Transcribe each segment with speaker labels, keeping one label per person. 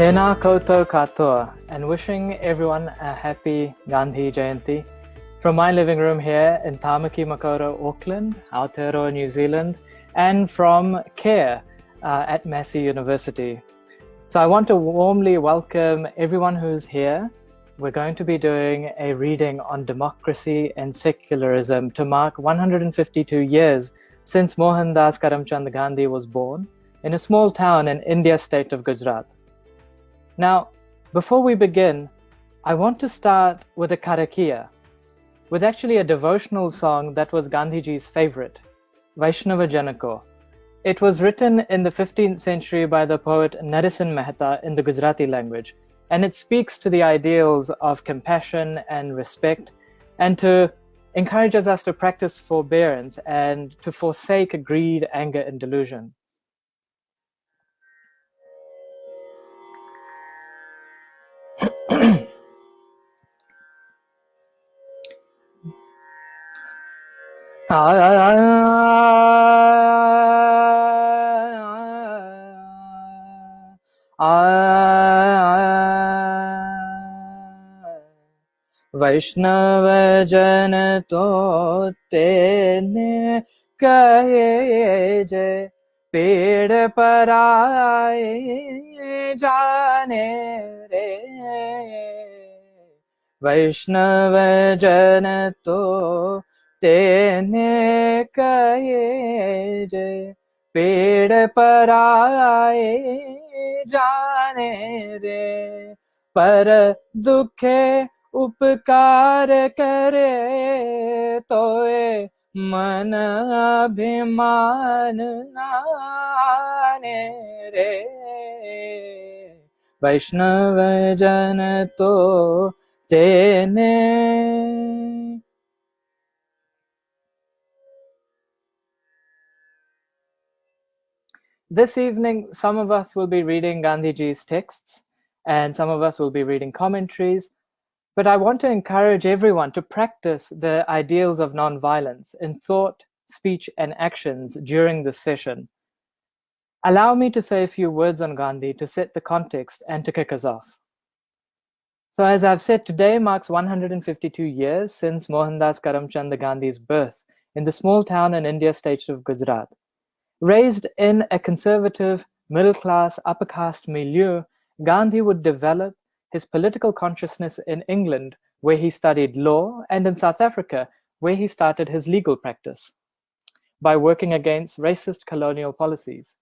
Speaker 1: Tena Koto Katoa, and wishing everyone a happy Gandhi Jayanti from my living room here in Tamaki Makaurau, Auckland, Aotearoa, New Zealand, and from CARE at Massey University. So I want to warmly welcome everyone who's here. We're going to be doing a reading on democracy and secularism to mark 152 years since Mohandas Karamchand Gandhi was born in a small town in India's state of Gujarat. Now, before we begin, I want to start with a karakia, with actually a devotional song that was Gandhiji's favorite, Vaishnava Janako. It was written in the 15th century by the poet Narasimha Mehta in the Gujarati language, and it speaks to the ideals of compassion and respect, and to encourages us to practice forbearance and to forsake greed, anger, and delusion. वैष्णव जन तो तेने कहे जय पेड़ पर आए जाने रे वैष्णव जन तो तेने कहे जय पेड़ पर आए जाने रे पर दुखे उपकार करे तोए मन अभिमान नाने रे वैष्णव जन तो तेने. This evening, some of us will be reading Gandhiji's texts, and some of us will be reading commentaries. But I want to encourage everyone to practice the ideals of nonviolence in thought, speech, and actions during this session. Allow me to say a few words on Gandhi to set the context and to kick us off. So as I've said, today marks 152 years since Mohandas Karamchand Gandhi's birth in the small town in India's state of Gujarat. Raised in a conservative, middle-class, upper-caste milieu, Gandhi would develop his political consciousness in England, where he studied law, and in South Africa, where he started his legal practice, by working against racist colonial policies.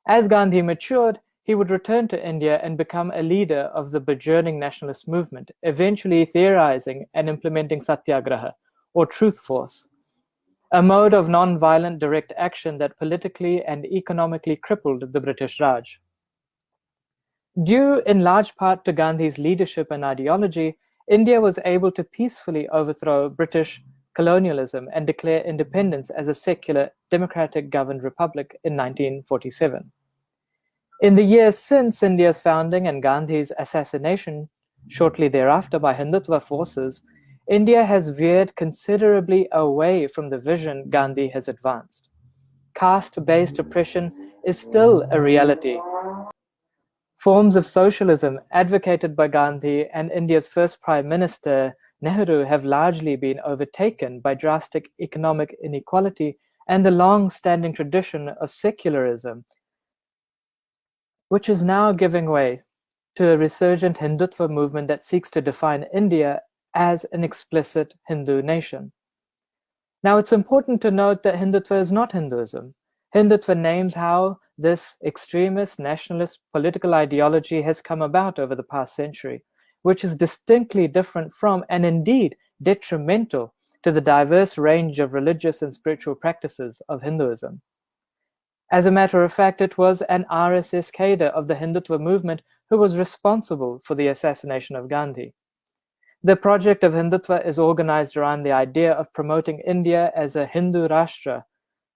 Speaker 1: As Gandhi matured, he would return to India and become a leader of the burgeoning nationalist movement, eventually theorizing and implementing satyagraha, or truth force, a mode of non-violent direct action that politically and economically crippled the British Raj. Due in large part to Gandhi's leadership and ideology, India was able to peacefully overthrow British colonialism and declare independence as a secular, democratic governed republic in 1947. In the years since India's founding and Gandhi's assassination, shortly thereafter by Hindutva forces, India has veered considerably away from the vision Gandhi has advanced. Caste-based oppression is still a reality. Forms of socialism advocated by Gandhi and India's first Prime Minister Nehru have largely been overtaken by drastic economic inequality and the long-standing tradition of secularism, which is now giving way to a resurgent Hindutva movement that seeks to define India as an explicit Hindu nation. Now, it's important to note that Hindutva is not Hinduism. Hindutva names how this extremist nationalist political ideology has come about over the past century, which is distinctly different from and indeed detrimental to the diverse range of religious and spiritual practices of Hinduism. As a matter of fact, it was an RSS cadre of the Hindutva movement who was responsible for the assassination of Gandhi. The project of Hindutva is organized around the idea of promoting India as a Hindu Rashtra,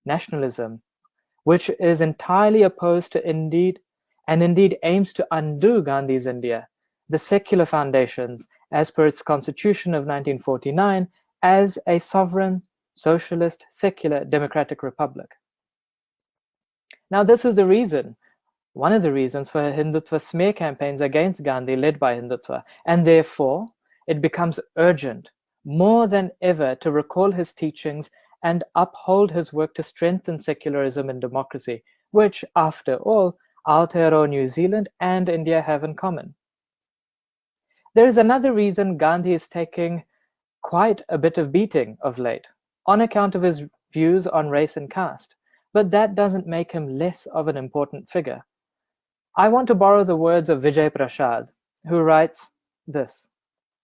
Speaker 1: nationalism, which is entirely opposed to indeed aims to undo Gandhi's India, the secular foundations, as per its constitution of 1949, as a sovereign, socialist, secular, democratic republic. Now, this is the reason one of the reasons for Hindutva smear campaigns against Gandhi led by Hindutva, and therefore it becomes urgent, more than ever, to recall his teachings and uphold his work to strengthen secularism and democracy, which, after all, Aotearoa New Zealand and India have in common. There is another reason Gandhi is taking quite a bit of beating of late, on account of his views on race and caste, but that doesn't make him less of an important figure. I want to borrow the words of Vijay Prashad, who writes this,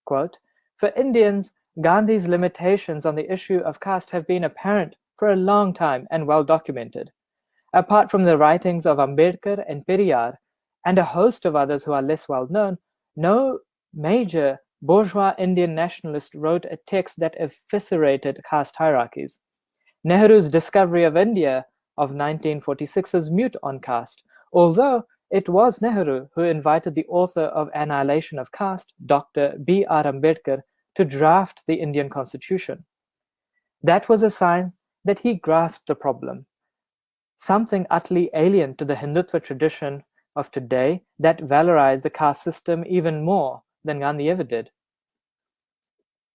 Speaker 1: quote, "For Indians, Gandhi's limitations on the issue of caste have been apparent for a long time and well documented. Apart from the writings of Ambedkar and Periyar, and a host of others who are less well known, no major bourgeois Indian nationalist wrote a text that eviscerated caste hierarchies. Nehru's Discovery of India of 1946 is mute on caste, although it was Nehru who invited the author of Annihilation of Caste, Dr. B.R. Ambedkar, to draft the Indian Constitution. That was a sign that he grasped the problem, something utterly alien to the Hindutva tradition of today that valorized the caste system even more than Gandhi ever did.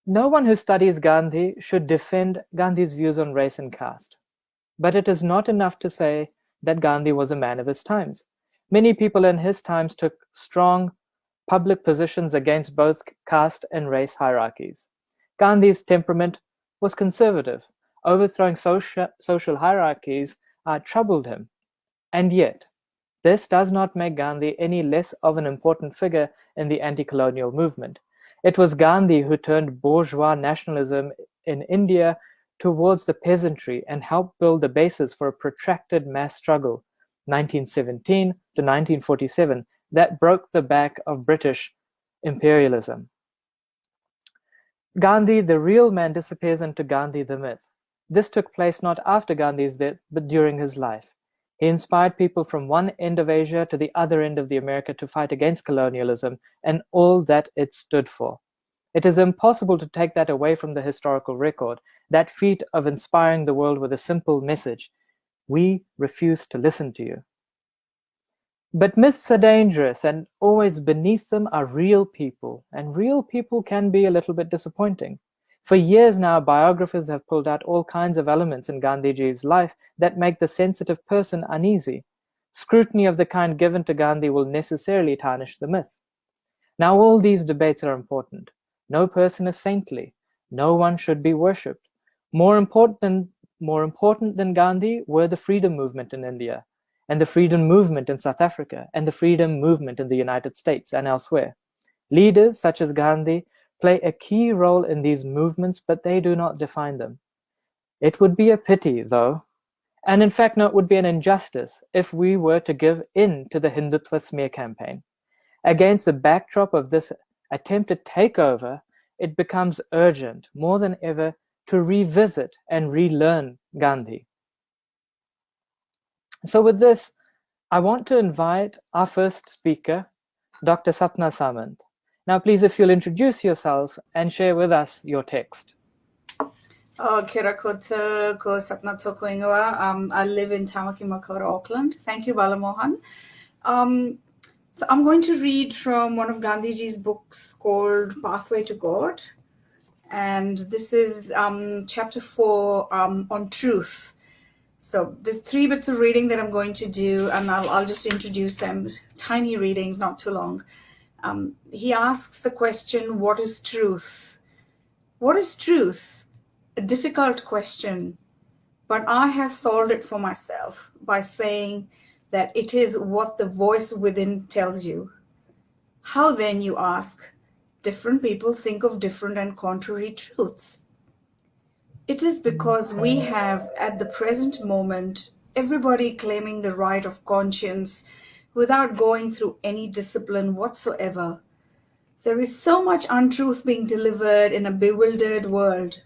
Speaker 1: No one who studies Gandhi should defend Gandhi's views on race and caste. But it is not enough to say that Gandhi was a man of his times. Many people in his times took strong public positions against both caste and race hierarchies. Gandhi's temperament was conservative. Overthrowing social hierarchies troubled him. And yet, this does not make Gandhi any less of an important figure in the anti-colonial movement. It was Gandhi who turned bourgeois nationalism in India towards the peasantry and helped build the basis for a protracted mass struggle, 1917 to 1947, that broke the back of British imperialism. Gandhi, the real man, disappears into Gandhi, the myth. This took place not after Gandhi's death, but during his life. He inspired people from one end of Asia to the other end of the America to fight against colonialism and all that it stood for. It is impossible to take that away from the historical record, that feat of inspiring the world with a simple message: we refuse to listen to you. But myths are dangerous, and always beneath them are real people, and real people can be a little bit disappointing. For years now, biographers have pulled out all kinds of elements in Gandhiji's life that make the sensitive person uneasy. Scrutiny of the kind given to Gandhi will necessarily tarnish the myth. Now, all these debates are important. No person is saintly. No one should be worshipped. More important than Gandhi were the freedom movement in India, and the freedom movement in South Africa, and the freedom movement in the United States and elsewhere. Leaders such as Gandhi play a key role in these movements, but they do not define them. It would be a pity, though, and in fact, no, it would be an injustice if we were to give in to the Hindutva smear campaign. Against the backdrop of this attempted takeover, it becomes urgent, more than ever, to revisit and relearn Gandhi. So with this, I want to invite our first speaker, Dr. Sapna Samant. Now, please, if you'll introduce yourself and share with us your text.
Speaker 2: Kia koutou, ko Sapna tōku ingoa. I live in Tamaki Makaurau, Auckland. Thank you, Balamohan. So I'm going to read from one of Gandhiji's books called Pathway to God. And this is chapter 4 on truth. So there's 3 bits of reading that I'm going to do, and I'll just introduce them. Tiny readings, not too long. He asks the question, what is truth? What is truth? A difficult question, but I have solved it for myself by saying that it is what the voice within tells you. How then, you ask? Different people think of different and contrary truths. It is because we have, at the present moment, everybody claiming the right of conscience without going through any discipline whatsoever. There is so much untruth being delivered in a bewildered world.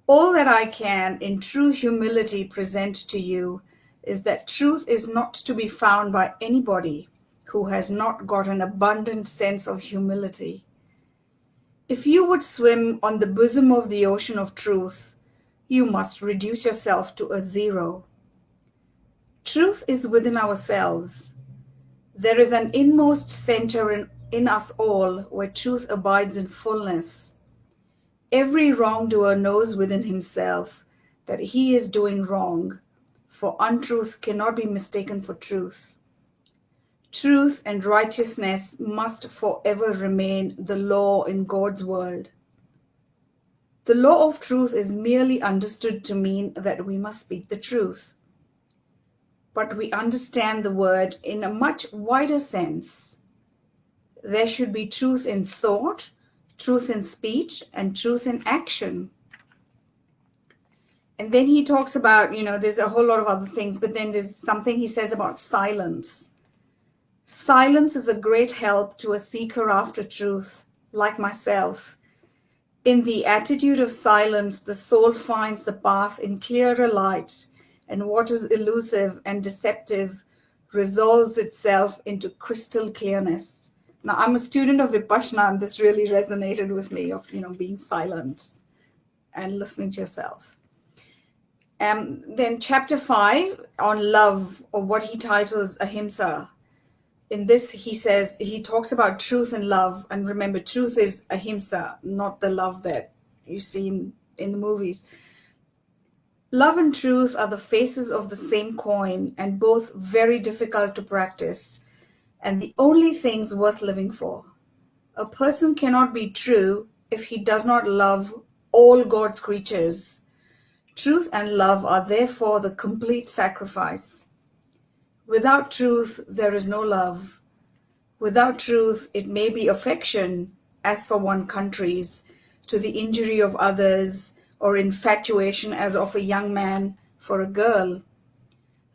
Speaker 2: All that I can, in true humility, present to you is that truth is not to be found by anybody who has not got an abundant sense of humility. If you would swim on the bosom of the ocean of truth, you must reduce yourself to a zero. Truth is within ourselves. There is an inmost center in us all where truth abides in fullness. Every wrongdoer knows within himself that he is doing wrong, for untruth cannot be mistaken for truth. Truth and righteousness must forever remain the law in God's world. The law of truth is merely understood to mean that we must speak the truth. But we understand the word in a much wider sense. There should be truth in thought, truth in speech, and truth in action. And then he talks about, there's a whole lot of other things, but then there's something he says about silence. Silence is a great help to a seeker after truth, like myself. In the attitude of silence, the soul finds the path in clearer light, and what is elusive and deceptive resolves itself into crystal clearness. Now, I'm a student of Vipassana, and this really resonated with me of, being silent and listening to yourself. Then chapter 5 on love, or what he titles ahimsa. In this, he talks about truth and love. And remember, truth is ahimsa, not the love that you see in the movies. Love and truth are the faces of the same coin, and both very difficult to practice, and the only things worth living for. A person cannot be true if he does not love all God's creatures. Truth and love are therefore the complete sacrifice. Without truth, there is no love. Without truth, it may be affection, as for one country's, to the injury of others, or infatuation as of a young man for a girl.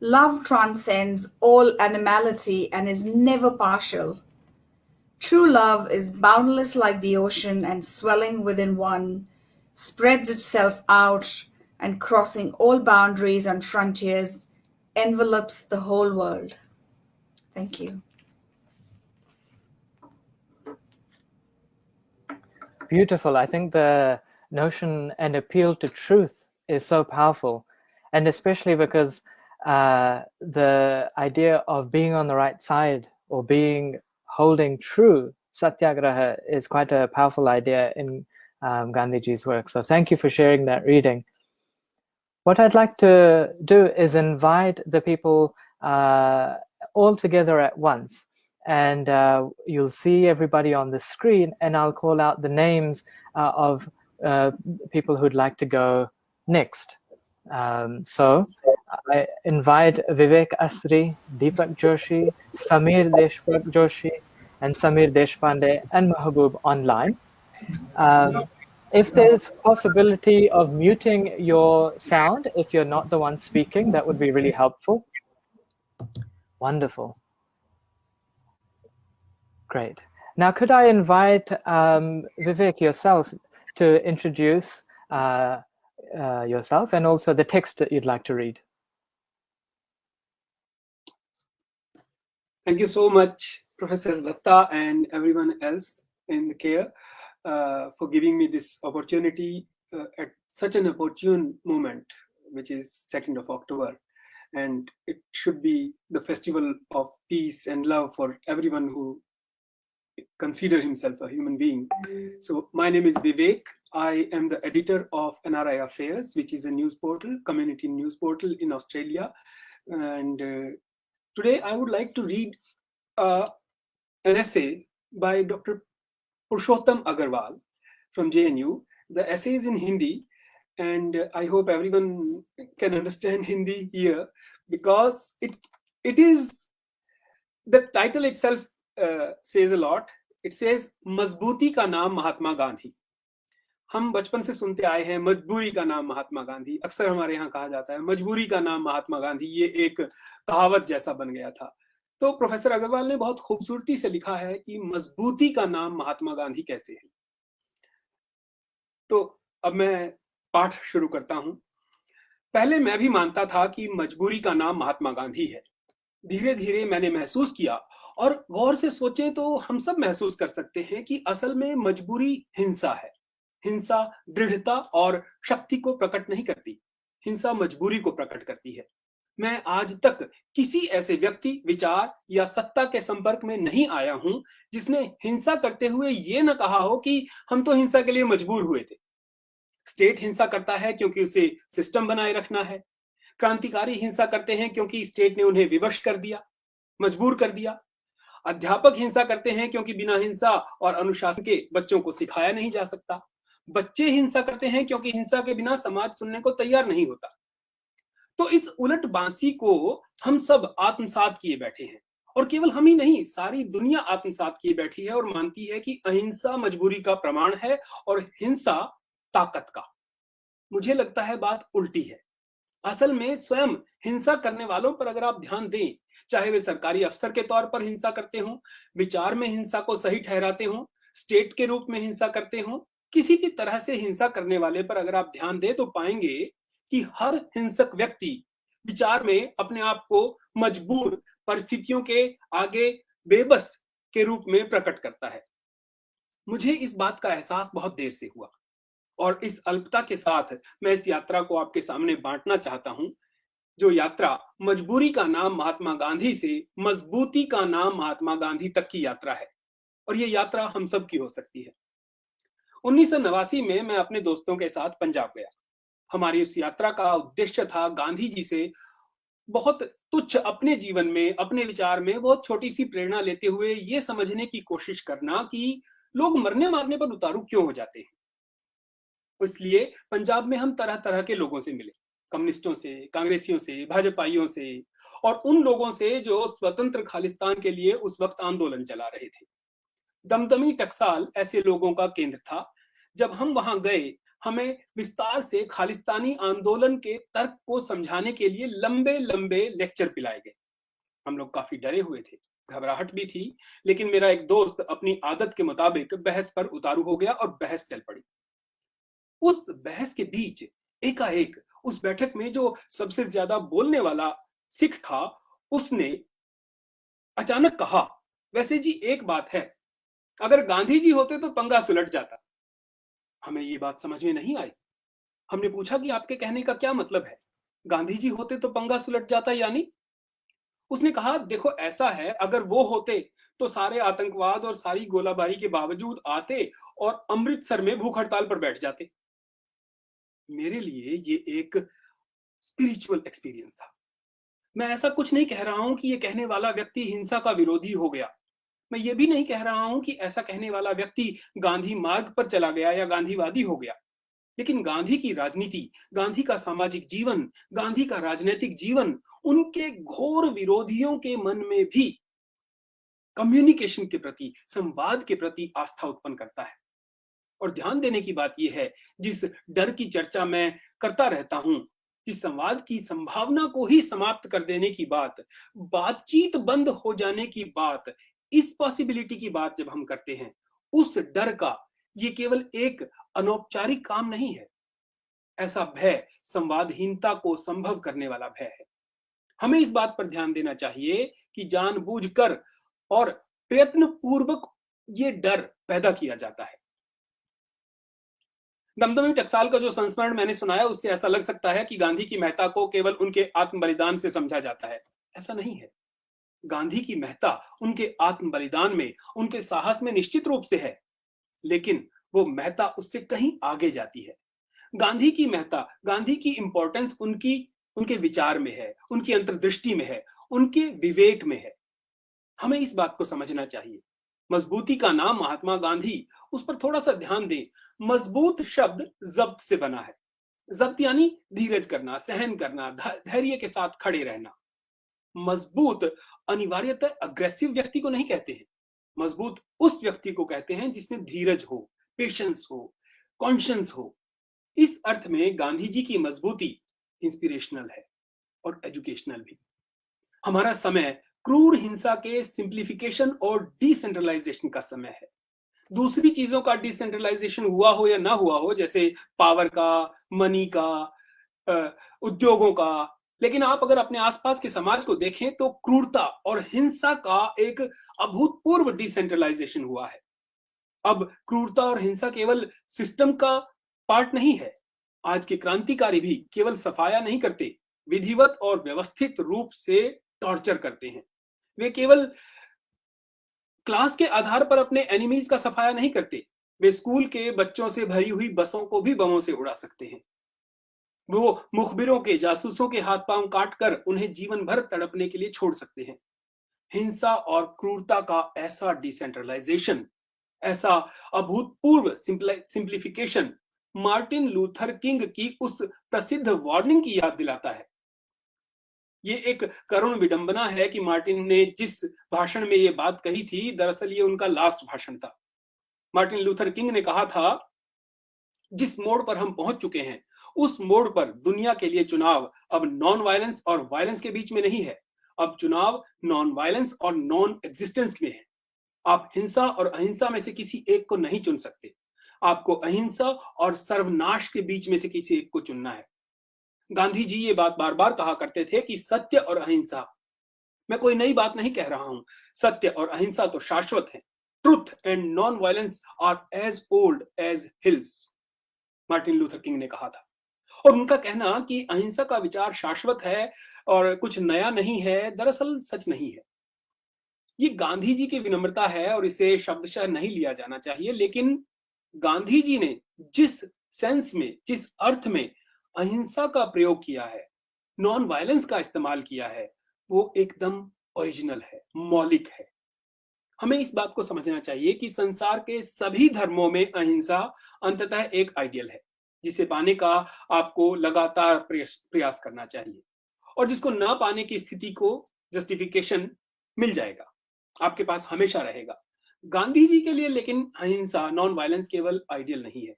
Speaker 2: Love transcends all animality and is never partial. True love is boundless like the ocean and swelling within one, spreads itself out and crossing all boundaries and frontiers, envelopes the whole world. Thank you.
Speaker 1: Beautiful. I think the notion and appeal to truth is so powerful, and especially because the idea of being on the right side or holding true satyagraha is quite a powerful idea in Gandhiji's work. So thank you for sharing that reading. What I'd like to do is invite the people all together at once. And you'll see everybody on the screen, and I'll call out the names of people who'd like to go next. So I invite Vivek Asri, Deepak Joshi, Samir Deshpande Joshi, and Samir Deshpande and Mahbub online. If there's possibility of muting your sound, if you're not the one speaking, that would be really helpful. Wonderful. Great. Now, could I invite Vivek yourself to introduce yourself and also the text that you'd like to read?
Speaker 3: Thank you so much, Professor Datta and everyone else in the CARE for giving me this opportunity at such an opportune moment, which is 2nd of October. And it should be the festival of peace and love for everyone who consider himself a human being. So my name is Vivek. I am the editor of NRI Affairs, which is a news portal, community news portal in Australia. And today I would like to read an essay by Dr. Purushottam Agarwal from JNU. The essay is in Hindi, and I hope everyone can understand Hindi here, because it is, the title itself says a lot. It says, मजबूती का नाम महात्मा गांधी. हम बचपन से सुनते आए हैं मजबूरी का नाम महात्मा गांधी. अक्सर हमारे यहाँ कहा जाता है मजबूरी का नाम महात्मा गांधी. ये एक कहावत जैसा बन गया था. तो प्रोफेसर अग्रवाल ने बहुत खूबसूरती से लिखा है कि मजबूती का नाम महात्मा गांधी कैसे है. तो अब मैं पाठ शुरू करता हूं. पहले मैं भी मानता था कि मजबूरी का नाम महात्मा गांधी है. धीरे धीरे मैंने महसूस किया, और गौर से सोचें तो हम सब महसूस कर सकते हैं कि असल में मजबूरी हिंसा है. हिंसा दृढ़ता और शक्ति को प्रकट नहीं करती. हिंसा मजबूरी को प्रकट करती है. मैं आज तक किसी ऐसे व्यक्ति, विचार या सत्ता के संपर्क में नहीं आया हूं जिसने हिंसा करते हुए ये न कहा हो कि हम तो हिंसा के लिए मजबूर हुए थे। स्टेट हिंसा करता है क्योंकि उसे सिस्टम बनाए रखना है। क्रांतिकारी हिंसा करते हैं क्योंकि स्टेट ने उन्हें विवश कर दिया, मजबूर कर दिया। अध्यापक हिंसा करते हैं क्योंकि बिना हिंसा और अनुशासन के बच्चों को सिखाया नहीं जा सकता। बच्चे हिंसा करते हैं क्योंकि हिंसा के बिना समाज सुनने को तैयार नहीं होता। तो इस उलट बांसी को हम सब आत्मसात किए बैठे हैं, और केवल हम ही नहीं, सारी दुनिया आत्मसात किए बैठी है और मानती है कि अहिंसा मजबूरी का प्रमाण है और हिंसा ताकत का। मुझे लगता है बात उल्टी है। असल में स्वयं हिंसा करने वालों पर अगर आप ध्यान दें, चाहे वे सरकारी अफसर के तौर पर हिंसा करते हों, विचार में हिंसा को सही ठहराते हों, स्टेट के रूप में हिंसा करते हों, किसी भी तरह से हिंसा करने वाले पर अगर आप ध्यान दें तो पाएंगे कि हर हिंसक व्यक्ति विचार में अपने आप को मजबूर, परिस्थितियों के आगे बेबस के रूप में प्रकट करता है। मुझे इस बात का एहसास बहुत देर से हुआ, और इस अल्पता के साथ मैं इस यात्रा को आपके सामने बांटना चाहता हूं, जो यात्रा मजबूरी का नाम महात्मा गांधी से मजबूती का नाम महात्मा गांधी तक की यात्रा है, और ये यात्रा हम सब की हो सकती है। 1989 में मैं अपने दोस्तों के साथ पंजाब गया। हमारी उस यात्रा का उद्देश्य था गांधी जी से बहुत तुच्छ अपने जीवन में, अपने विचार में बहुत छोटी सी प्रेरणा लेते हुए ये समझने की कोशिश करना कि लोग मरने मारने पर उतारू क्यों हो जाते हैं। इसलिए पंजाब में हम तरह तरह के लोगों से मिले, कम्युनिस्टों से, कांग्रेसियों से, भाजपाइयों से, और उन लोगों से जो स्वतंत्र खालिस्तान के लिए उस वक्त आंदोलन चला रहे थे। दमदमी टकसाल ऐसे लोगों का केंद्र था। जब हम वहां गए, हमें विस्तार से खालिस्तानी आंदोलन के तर्क को समझाने के लिए लंबे लंबे लेक्चर पिलाए गए। हम लोग काफी डरे हुए थे, घबराहट भी थी, लेकिन मेरा एक दोस्त अपनी आदत के मुताबिक बहस पर उतारू हो गया और बहस चल पड़ी। उस बहस के बीच एकाएक उस बैठक में जो सबसे ज्यादा बोलने वाला सिख था, उसने अचानक कहा, वैसे जी एक बात है, अगर गांधी जी होते तो पंगा सुलट जाता। हमें ये बात समझ में नहीं आई। हमने पूछा कि आपके कहने का क्या मतलब है, गांधी जी होते तो पंगा सुलट जाता यानी? उसने कहा, देखो ऐसा है, अगर वो होते तो सारे आतंकवाद और सारी गोलाबारी के बावजूद आते और अमृतसर में भूख हड़ताल पर बैठ जाते। मेरे लिए ये एक स्पिरिचुअल एक्सपीरियंस था। मैं ऐसा कुछ नहीं कह रहा हूं कि ये कहने वाला व्यक्ति हिंसा का विरोधी हो गया। मैं ये भी नहीं कह रहा हूं कि ऐसा कहने वाला व्यक्ति गांधी मार्ग पर चला गया या गांधीवादी हो गया। लेकिन गांधी की राजनीति, गांधी का सामाजिक जीवन, गांधी का राजनीतिक जीवन उनके घोर विरोधियों के मन में भी कम्युनिकेशन के प्रति, संवाद के प्रति आस्था उत्पन्न करता है। और ध्यान देने की बात यह है, जिस डर की चर्चा मैं करता रहता हूं, जिस संवाद की संभावना को ही समाप्त कर देने की बात, बातचीत बंद हो जाने की बात, इस पॉसिबिलिटी की बात जब हम करते हैं, उस डर का ये केवल एक अनौपचारिक काम नहीं है। ऐसा भय संवादहीनता को संभव करने वाला भय है। हमें इस बात पर ध्यान देना चाहिए कि जानबूझकर और प्रयत्न पूर्वक ये डर पैदा किया जाता है। दमदमी टकसाल का जो संस्मरण मैंने सुनाया, उससे ऐसा लग सकता है कि गांधी की महत्ता को केवल उनके आत्म बलिदान से समझा जाता है। ऐसा नहीं है। गांधी की महत्ता उनके आत्म बलिदान में, उनके साहस में निश्चित रूप से है, लेकिन वो महत्ता उससे कहीं आगे जाती है। गांधी की महत्ता, गांधी की इंपॉर्टेंस उनके विचार में है, उनकी अंतर्दृष्टि में है, उनके विवेक में है। हमें इस बात को समझना चाहिए। मजबूती का नाम महात्मा गांधी, उस पर थोड़ा सा ध्यान दें। मजबूत शब्द जब्त से बना है। जब्त यानी धीरज करना, सहन करना, धैर्य के साथ खड़े रहना। मजबूत अनिवार्यतः अग्रेसिव व्यक्ति को नहीं कहते हैं। मजबूत उस व्यक्ति को कहते हैं जिसमें धीरज हो, पेशेंस हो, कॉन्शियंस हो। इस अर्थ में गांधी जी की मजबूती इंस्पिरेशनल है और एजुकेशनल भी। हमारा समय क्रूर हिंसा के सिंप्लीफिकेशन और डिसेंट्रलाइजेशन का समय है। दूसरी चीजों का डिसेंट्रलाइजेशन हुआ हो या ना हुआ हो, जैसे पावर का, मनी का, उद्योगों का, लेकिन आप अगर अपने आसपास के समाज को देखें तो क्रूरता और हिंसा का एक अभूतपूर्व डिसेंट्रलाइजेशन हुआ है। अब क्रूरता और हिंसा केवल सिस्टम का पार्ट नहीं है। आज के क्रांतिकारी भी केवल सफाया नहीं करते, विधिवत और व्यवस्थित रूप से टॉर्चर करते हैं। वे केवल क्लास के आधार पर अपने एनिमीज का सफाया नहीं करते, वे स्कूल के बच्चों से भरी हुई बसों को भी बमों से उड़ा सकते हैं। वो मुखबिरों के, जासूसों के हाथ पांव काट कर उन्हें जीवन भर तड़पने के लिए छोड़ सकते हैं। हिंसा और क्रूरता का ऐसा डिसेंट्रलाइजेशन, ऐसा अभूतपूर्व सिंप्लीफिकेशन मार्टिन लूथर किंग की उस प्रसिद्ध वार्निंग की याद दिलाता है। ये एक करुण विडंबना है कि मार्टिन ने जिस भाषण में ये बात कही थी, दरअसल ये उनका लास्ट भाषण था। मार्टिन लूथर किंग ने कहा था, जिस मोड़ पर हम पहुंच चुके हैं, उस मोड़ पर दुनिया के लिए चुनाव अब नॉन वायलेंस और वायलेंस के बीच में नहीं है। अब चुनाव नॉन वायलेंस और नॉन एग्जिस्टेंस में है। आप हिंसा और अहिंसा में से किसी एक को नहीं चुन सकते। आपको अहिंसा और सर्वनाश के बीच में से किसी एक को चुनना है। गांधी जी ये बात बार बार कहा करते थे कि सत्य और अहिंसा, मैं कोई नई बात नहीं कह रहा हूं, सत्य और अहिंसा तो शाश्वत है। Truth and non violence are as old as hills, Martin Luther King ने कहा था। और उनका कहना कि अहिंसा का विचार शाश्वत है और कुछ नया नहीं है, दरअसल सच नहीं है। ये गांधी जी की विनम्रता है और इसे शब्दशः नहीं लिया जाना चाहिए, लेकिन गांधी जी ने जिस सेंस में, जिस अर्थ में अहिंसा का प्रयोग किया है, नॉन वायलेंस का इस्तेमाल किया है, वो एकदम ओरिजिनल है, मौलिक है। हमें इस बात को समझना चाहिए कि संसार के सभी धर्मों में अहिंसा अंततः एक आइडियल है, जिसे पाने का आपको लगातार प्रयास करना चाहिए, और जिसको न पाने की स्थिति को जस्टिफिकेशन मिल जाएगा, आपके पास हमेशा रहेगा। गांधी जी के लिए लेकिन अहिंसा, नॉन वायलेंस केवल आइडियल नहीं है।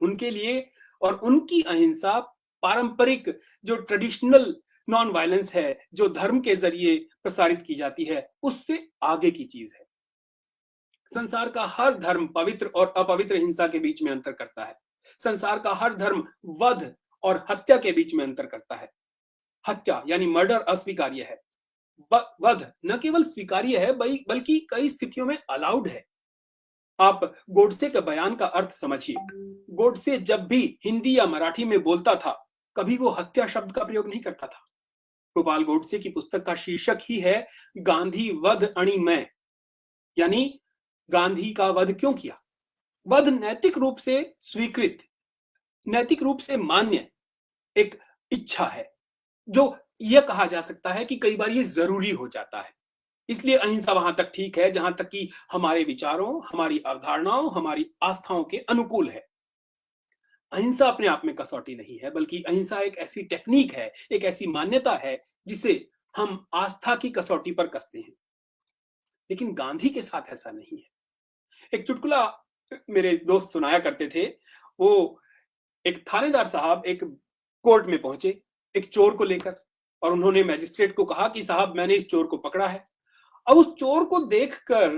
Speaker 3: उनके लिए और उनकी अहिंसा पारंपरिक, जो ट्रेडिशनल नॉन वायलेंस है, जो धर्म के जरिए प्रसारित की जाती है, उससे आगे की चीज है। संसार का हर धर्म पवित्र और अपवित्र हिंसा के बीच में अंतर करता है। संसार का हर धर्म वध और हत्या के बीच में अंतर करता है। हत्या यानी मर्डर अस्वीकार्य है, वध न केवल स्वीकार्य है बल्कि कई स्थितियों में अलाउड है। आप गोडसे के बयान का अर्थ समझिए। गोडसे जब भी हिंदी या मराठी में बोलता था, कभी वो हत्या शब्द का प्रयोग नहीं करता था। गोपाल गोडसे की पुस्तक का शीर्षक ही है गांधी वध अणि मैं, यानी गांधी का वध क्यों किया। वध नैतिक रूप से स्वीकृत, नैतिक रूप से मान्य एक इच्छा है, जो यह कहा जा सकता है कि कई बार ये जरूरी हो जाता है। इसलिए अहिंसा वहां तक ठीक है जहां तक कि हमारे विचारों, हमारी अवधारणाओं, हमारी आस्थाओं के अनुकूल है। अहिंसा अपने आप में कसौटी नहीं है, बल्कि अहिंसा एक ऐसी टेक्निक है, एक ऐसी मान्यता है जिसे हम आस्था की कसौटी पर कसते हैं। लेकिन गांधी के साथ ऐसा नहीं है। एक चुटकुला मेरे दोस्त सुनाया करते थे। वो एक थानेदार साहब एक कोर्ट में पहुंचे एक चोर को लेकर, और उन्होंने मैजिस्ट्रेट को कहा कि साहब मैंने इस चोर को पकड़ा है। अब उस चोर को देखकर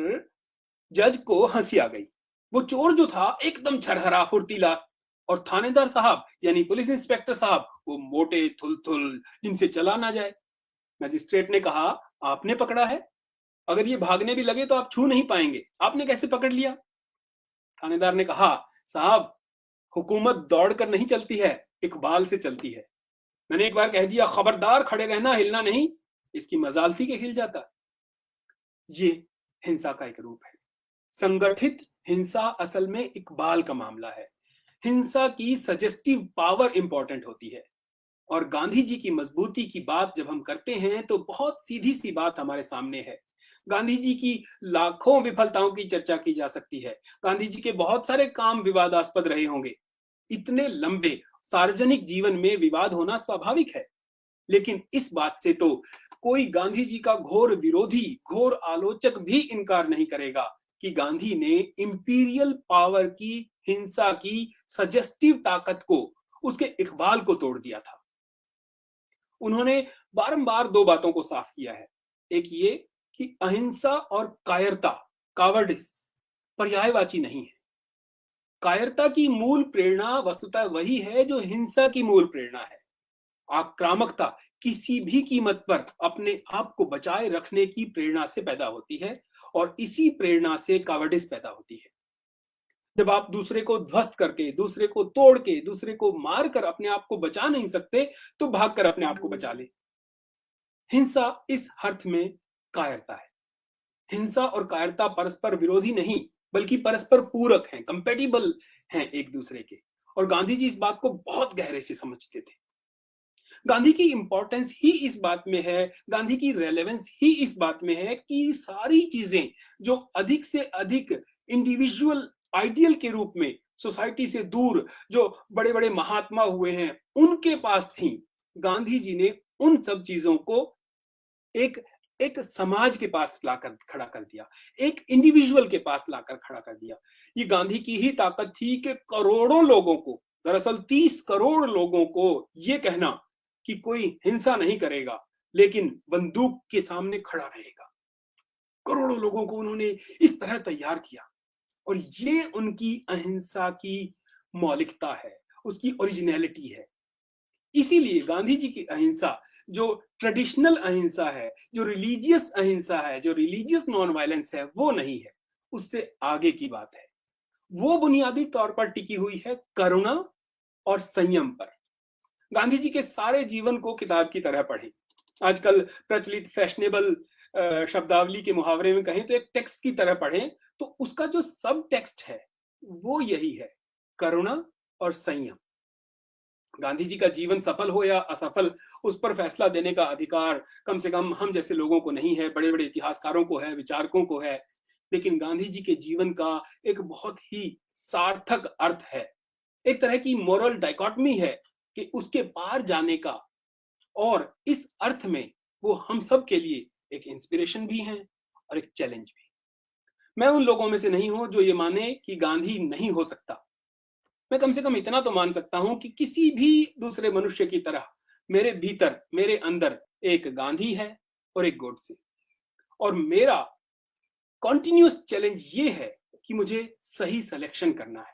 Speaker 3: जज को हंसी आ गई। वो चोर जो था एकदम छरहरा फुर्तीला, और थानेदार साहब यानी पुलिस इंस्पेक्टर साहब वो मोटे थुलथुल, जिनसे चला ना जाए। मैजिस्ट्रेट ने कहा, आपने पकड़ा है, अगर ये भागने भी लगे तो आप छू नहीं पाएंगे, आपने कैसे पकड़ लिया। थानेदार ने कहा, साहब हुकूमत दौड़ कर नहीं चलती है, इकबाल से चलती है। मैंने एक बार कह दिया, खबरदार खड़े रहना, हिलना नहीं, इसकी मजाल थी कि हिल जाता। ये हिंसा का एक रूप है। संगठित हिंसा असल में इकबाल का मामला है। हिंसा की सजेस्टिव पावर इंपॉर्टेंट होती है। और गांधी जी की मजबूती की बात जब हम करते हैं तो बहुत सीधी सी बात हमारे सामने है। गांधी जी की लाखों विफलताओं की चर्चा की जा सकती है। गांधी जी के बहुत सारे काम विवादास्पद रहे होंगे। इतने लंबे सार्वजनिक जीवन में विवाद होना स्वाभाविक है। लेकिन इस बात से तो कोई गांधी जी का घोर विरोधी, घोर आलोचक भी इनकार नहीं करेगा कि गांधी ने इंपीरियल पावर की, हिंसा की सजेस्टिव ताकत को, उसके इकबाल को तोड़ दिया था। उन्होंने बारंबार दो बातों को साफ किया है। एक ये कि अहिंसा और कायरता, कावर्डिस, पर्यायवाची नहीं है। कायरता की मूल प्रेरणा वस्तुतः वही है जो हिंसा की मूल प्रेरणा है। आक्रामकता किसी भी कीमत पर अपने आप को बचाए रखने की प्रेरणा से पैदा होती है, और इसी प्रेरणा से कावर्डिस पैदा होती है। जब आप दूसरे को ध्वस्त करके, दूसरे को तोड़ के, दूसरे को मार कर अपने आप को बचा नहीं सकते, तो भाग कर अपने आप को बचा ले। हिंसा इस अर्थ में कायरता है। हिंसा और कायरता परस्पर विरोधी नहीं, बल्कि परस्पर पूरक हैं, कंपेटिबल हैं एक दूसरे के। और गांधी जी इस बात को बहुत गहरे से समझते थे। गांधी की इंपॉर्टेंस ही इस बात में है, गांधी की रेलेवेंस ही इस बात में है कि सारी चीजें जो अधिक से अधिक इंडिविजुअल आइडियल के रूप में सोसाइटी से दूर जो बड़े बड़े महात्मा हुए हैं उनके पास थी, गांधी जी ने उन सब चीजों को एक एक समाज के पास लाकर खड़ा कर दिया, एक इंडिविजुअल के पास लाकर खड़ा कर दिया। ये गांधी की ही ताकत थी कि करोड़ों लोगों को, दरअसल 30 करोड़ लोगों को ये कहना कि कोई हिंसा नहीं करेगा लेकिन बंदूक के सामने खड़ा रहेगा, करोड़ों लोगों को उन्होंने इस तरह तैयार किया। और ये उनकी अहिंसा की मौलिकता है, उसकी ओरिजिनलिटी है। इसीलिए गांधी जी की अहिंसा जो ट्रेडिशनल अहिंसा है, जो रिलीजियस अहिंसा है, जो रिलीजियस नॉन वायलेंस है, वो नहीं है, उससे आगे की बात है। वो बुनियादी तौर पर टिकी हुई है करुणा और संयम पर। गांधी जी के सारे जीवन को किताब की तरह पढ़ें। आजकल प्रचलित फैशनेबल शब्दावली के मुहावरे में कहें तो एक टेक्स्ट की तरह पढ़ें, तो उसका जो सब टेक्स्ट है वो यही है, करुणा और संयम। गांधी जी का जीवन सफल हो या असफल, उस पर फैसला देने का अधिकार कम से कम हम जैसे लोगों को नहीं है, बड़े बड़े इतिहासकारों को है, विचारकों को है। लेकिन गांधी जी के जीवन का एक बहुत ही सार्थक अर्थ है, एक तरह की मोरल डाइकोटमी है कि उसके पार जाने का। और इस अर्थ में वो हम सब के लिए एक इंस्पिरेशन भी हैं और एक चैलेंज भी। मैं उन लोगों में से नहीं हूं जो ये माने कि गांधी नहीं हो सकता। मैं कम से कम इतना तो मान सकता हूं कि किसी भी दूसरे मनुष्य की तरह मेरे भीतर, मेरे अंदर एक गांधी है और एक गॉडसे। और मेरा कॉन्टिन्यूअस चैलेंज ये है कि मुझे सही सिलेक्शन करना है,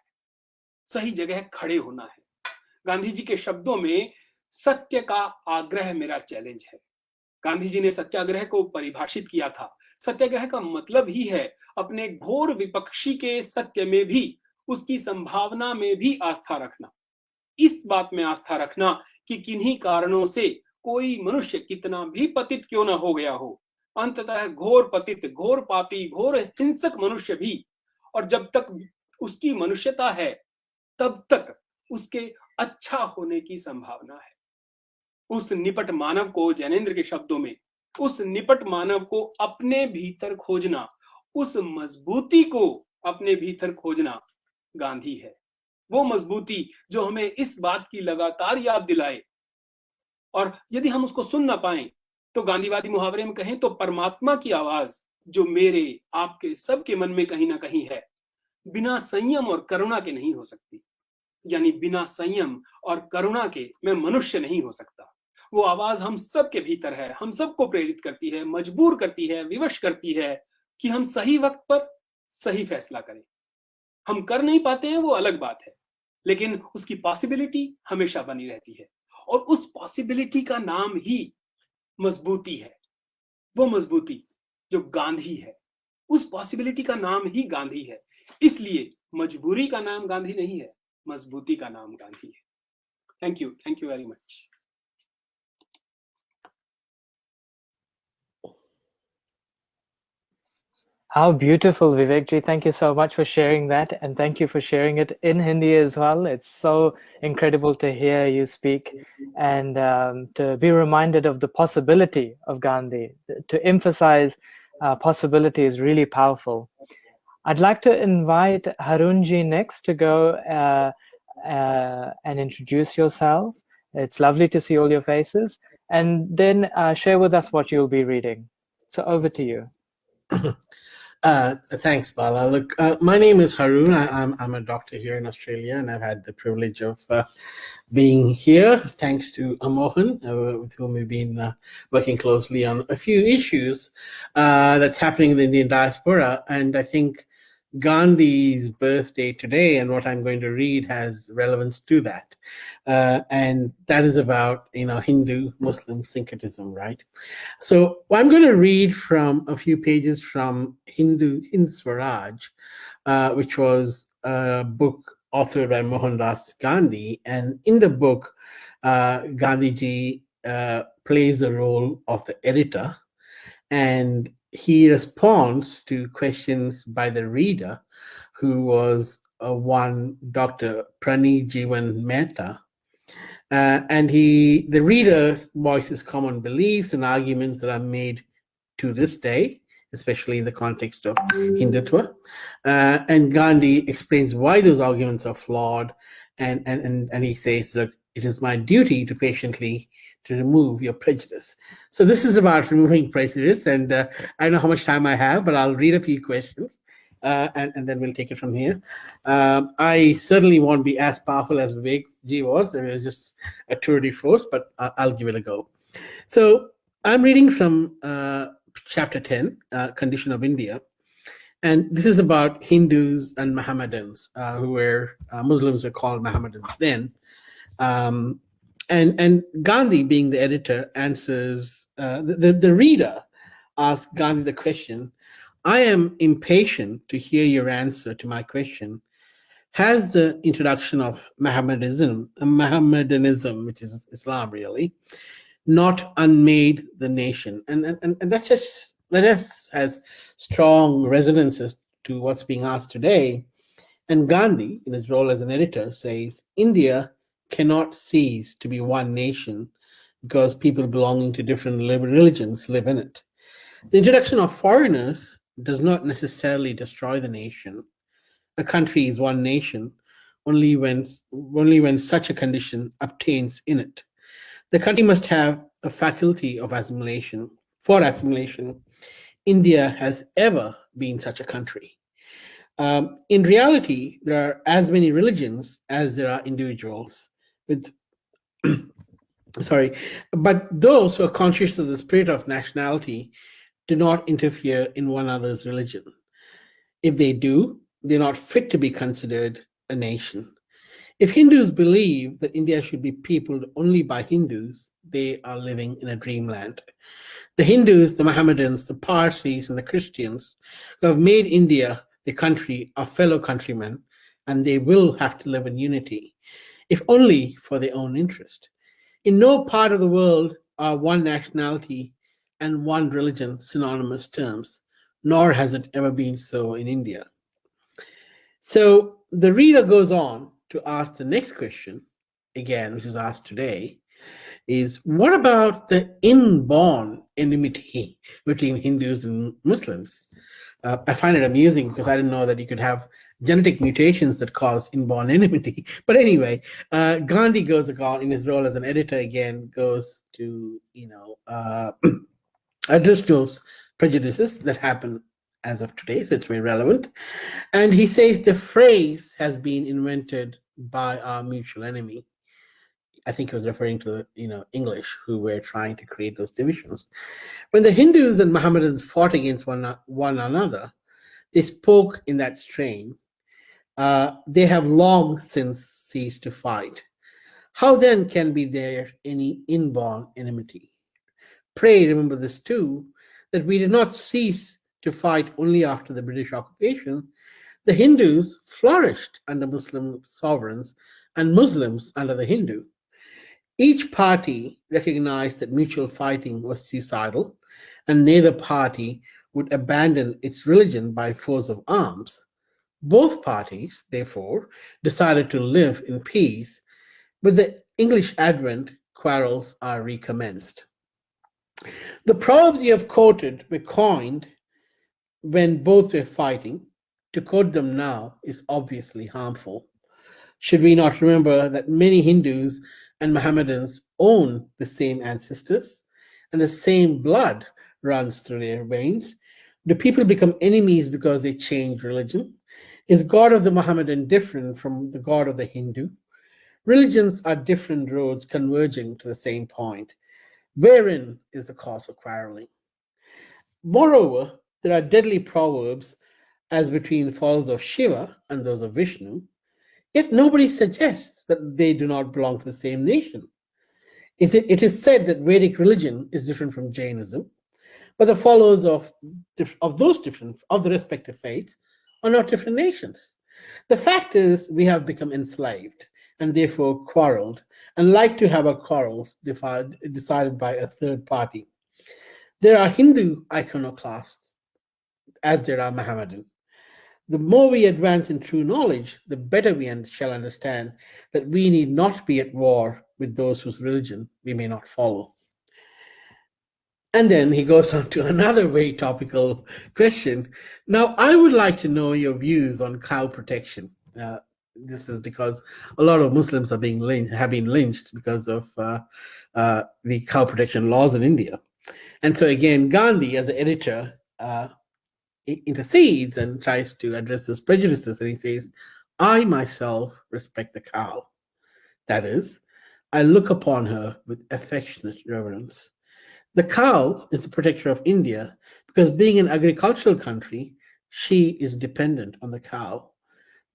Speaker 3: सही जगह खड़े होना है। गांधी जी के शब्दों में सत्य का आग्रह मेरा चैलेंज है। गांधी जी ने सत्याग्रह को परिभाषित किया था। सत्याग्रह का मतलब ही है अपने घोर विपक्षी के सत्य में भी, उसकी संभावना में भी आस्था रखना। इस बात में आस्था रखना कि किन्हीं कारणों से कोई मनुष्य कितना भी पतित क्यों ना हो गया हो, अंततः घोर पतित, घोर पापी, घोर हिंसक मनुष्य भी, और जब तक उसकी मनुष्यता है तब तक उसके अच्छा होने की संभावना है। उस निपट मानव को, जैनेन्द्र के शब्दों में, उस निपट मानव को अपने भीतर खोजना, उस मजबूती को अपने भीतर खोजना गांधी है। वो मजबूती जो हमें इस बात की लगातार याद दिलाए, और यदि हम उसको सुन ना पाए तो गांधीवादी मुहावरे में कहें तो परमात्मा की आवाज जो मेरे, आपके, सबके मन में कहीं ना कहीं है, बिना संयम और करुणा के नहीं हो सकती। यानी बिना संयम और करुणा के मैं मनुष्य नहीं हो सकता। वो आवाज हम सबके भीतर है, हम सबको प्रेरित करती है, मजबूर करती है, विवश करती है कि हम सही वक्त पर सही फैसला करें। हम कर नहीं पाते हैं, वो अलग बात है, लेकिन उसकी पॉसिबिलिटी हमेशा बनी रहती है। और उस पॉसिबिलिटी का नाम ही मजबूती है। वो मजबूती जो गांधी है, उस पॉसिबिलिटी का नाम ही गांधी है। इसलिए मजबूरी का नाम गांधी नहीं है, मजबूती का नाम गांधी है। Thank you very much.
Speaker 1: How beautiful, Vivekji. Thank you so much for sharing that, and thank you for sharing it in Hindi as well. It's so incredible to hear you speak and to be reminded of the possibility of Gandhi. To emphasize possibility is really powerful. I'd like to invite Harunji next to go and introduce yourself. It's lovely to see all your faces, and then share with us what you'll be reading. So over to you.
Speaker 4: Thanks, Bala. Look, my name is Harun. I'm a doctor here in Australia, and I've had the privilege of being here thanks to Mohan, with whom we've been working closely on a few issues that's happening in the Indian diaspora. And I think Gandhi's birthday today and what I'm going to read has relevance to that. And that is about, Hindu, Muslim syncretism, right? So I'm going to read from a few pages from Hind Swaraj, which was a book authored by Mohandas Gandhi, and in the book, Gandhiji plays the role of the editor, and he responds to questions by the reader, who was one Dr. Prani Jeevan Mehta. And the reader voices common beliefs and arguments that are made to this day, especially in the context of Hindutva. And Gandhi explains why those arguments are flawed, and he says, look, it is my duty to patiently to remove your prejudice. So this is about removing prejudice, and I don't know how much time I have, but I'll read a few questions. And then we'll take it from here. I certainly won't be as powerful as Vivek Ji was. It was just a tour de force, but I'll give it a go. So I'm reading from chapter 10, Condition of India. And this is about Hindus and Mohammedans, who were Muslims were called Mohammedans then. And Gandhi, being the editor, answers, the reader asks Gandhi the question, I am impatient to hear your answer to my question. Has the introduction of Mohammedanism, which is Islam really, not unmade the nation? And that's just, that has strong resonances to what's being asked today. And Gandhi, in his role as an editor, says, India cannot cease to be one nation because people belonging to different religions live in it. The introduction of foreigners does not necessarily destroy the nation. A country is one nation only when such a condition obtains in it. The country must have a faculty of assimilation. For assimilation, India has ever been such a country. In reality, there are as many religions as there are individuals. But those who are conscious of the spirit of nationality do not interfere in one another's religion. If they do, they're not fit to be considered a nation. If Hindus believe that India should be peopled only by Hindus, they are living in a dreamland. The Hindus, the Mohammedans, the Parsis, and the Christians who have made India the country are fellow countrymen, and they will have to live in unity, if only for their own interest. In no part of the world are one nationality and one religion synonymous terms, nor has it ever been so in India. So the reader goes on to ask the next question, again, which is asked today, is what about the inborn enmity between Hindus and Muslims? I find it amusing because I didn't know that you could have genetic mutations that cause inborn enmity. But anyway, Gandhi goes on in his role as an editor again, goes to, address those prejudices that happen as of today, so it's very relevant. And he says the phrase has been invented by our mutual enemy. I think he was referring to English, who were trying to create those divisions. When the Hindus and Mohammedans fought against one another, they spoke in that strain. They have long since ceased to fight. How then can be there any inborn enmity? Pray remember this too, that we did not cease to fight only after the British occupation. The Hindus flourished under Muslim sovereigns and Muslims under the Hindu. Each party recognized that mutual fighting was suicidal, and neither party would abandon its religion by force of arms. Both parties, therefore, decided to live in peace. With the English advent, quarrels are recommenced. The proverbs you have quoted were coined when both were fighting. To quote them now is obviously harmful. Should we not remember that many Hindus and Mohammedans own the same ancestors and the same blood runs through their veins? Do people become enemies because they change religion? Is God of the Mohammedan different from the God of the Hindu? Religions are different roads converging to the same point. Wherein is the cause for quarreling? Moreover, there are deadly proverbs as between the followers of Shiva and those of Vishnu, yet nobody suggests that they do not belong to the same nation. It is said that Vedic religion is different from Jainism, but the followers of the respective faiths are not different nations. The fact is, we have become enslaved and therefore quarreled, and like to have our quarrels decided by a third party. There are Hindu iconoclasts as there are Mohammedan. The more we advance in true knowledge, the better we shall understand that we need not be at war with those whose religion we may not follow. And then he goes on to another very topical question. Now, I would like to know your views on cow protection. This is because a lot of Muslims have been lynched because of the cow protection laws in India. And so again, Gandhi, as an editor, intercedes and tries to address those prejudices. And he says, I myself respect the cow. That is, I look upon her with affectionate reverence. The cow is the protector of India because being an agricultural country, she is dependent on the cow.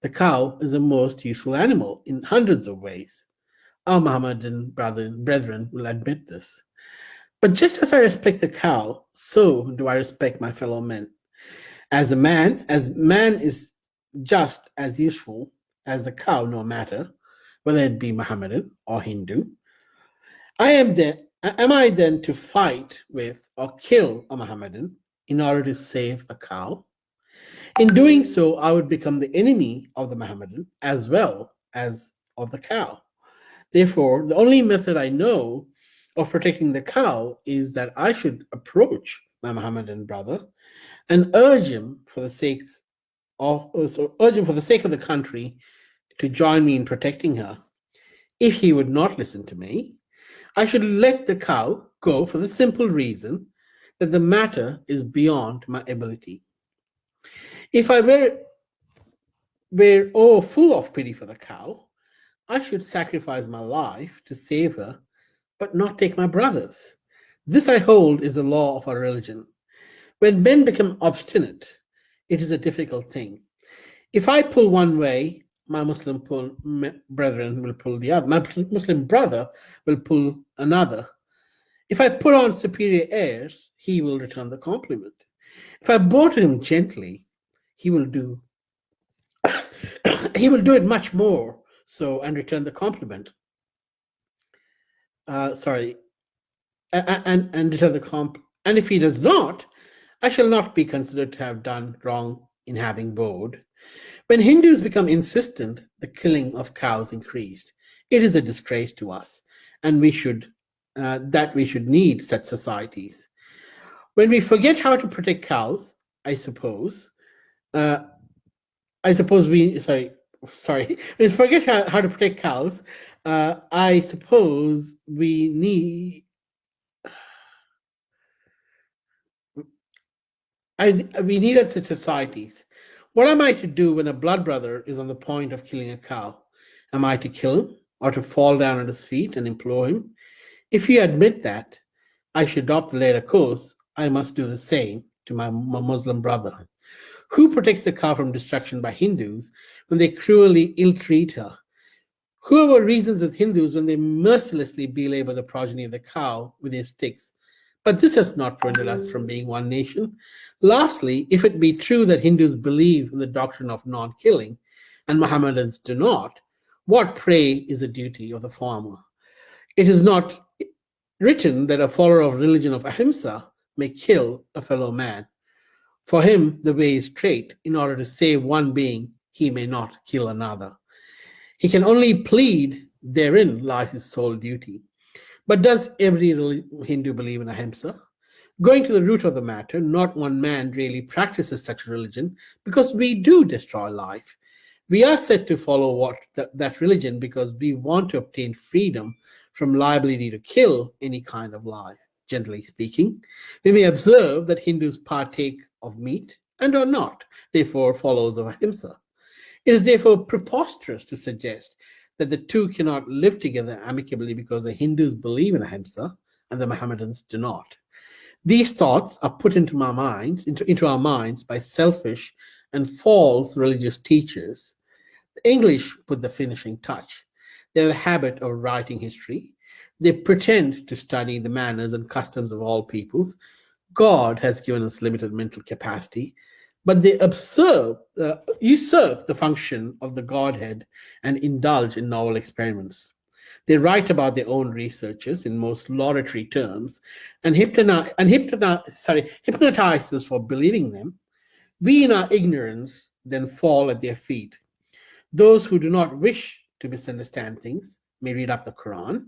Speaker 4: The cow is the most useful animal in hundreds of ways. Our Mohammedan brethren will admit this. But just as I respect the cow, so do I respect my fellow men. As man is just as useful as the cow, no matter whether it be Mohammedan or Hindu. Am I then to fight with or kill a Mohammedan in order to save a cow? In doing so, I would become the enemy of the Mohammedan as well as of the cow. Therefore, the only method I know of protecting the cow is that I should approach my Mohammedan brother and urge him for the sake of the country to join me in protecting her. If he would not listen to me, I should let the cow go for the simple reason that the matter is beyond my ability. If I were full of pity for the cow, I should sacrifice my life to save her, but not take my brother's. This I hold is the law of our religion. When men become obstinate, it is a difficult thing. If I pull one way, my Muslim brethren will pull the other. My Muslim brother will pull another. If I put on superior airs, he will return the compliment. If I bow to him gently, he will do it much more so and return the compliment. And return the compliment. And if he does not, I shall not be considered to have done wrong in having bowed. When Hindus become insistent, the killing of cows increased. It is a disgrace to us, and we should need such societies. When we forget how to protect cows, When we forget how to protect cows, I suppose we need. We needed such societies. What am I to do when a blood brother is on the point of killing a cow? Am I to kill him or to fall down at his feet and implore him? If you admit that I should adopt the later course, I must do the same to my Muslim brother. Who protects the cow from destruction by Hindus when they cruelly ill-treat her? Whoever reasons with Hindus when they mercilessly belabor the progeny of the cow with their sticks? But this has not prevented us from being one nation. Lastly, if it be true that Hindus believe in the doctrine of non-killing and Mohammedans do not, what, pray, is the duty of the former? It is not written that a follower of religion of ahimsa may kill a fellow man. For him, the way is straight. In order to save one being, he may not kill another. He can only plead, therein lies his sole duty. But does every Hindu believe in ahimsa? Going to the root of the matter, not one man really practices such religion because we do destroy life. We are said to follow that religion because we want to obtain freedom from liability to kill any kind of life. Generally speaking, we may observe that Hindus partake of meat and are not, therefore followers of ahimsa. It is therefore preposterous to suggest that the two cannot live together amicably because the Hindus believe in ahimsa and the Mohammedans do not. These thoughts are put into our minds by selfish and false religious teachers. The English put the finishing touch. They have a habit of writing history. They pretend to study the manners and customs of all peoples. God has given us limited mental capacity. but they usurp the function of the Godhead and indulge in novel experiments. They write about their own researches in most laudatory terms and hypnotize us for believing them. We, in our ignorance, then fall at their feet. Those who do not wish to misunderstand things may read up the Quran,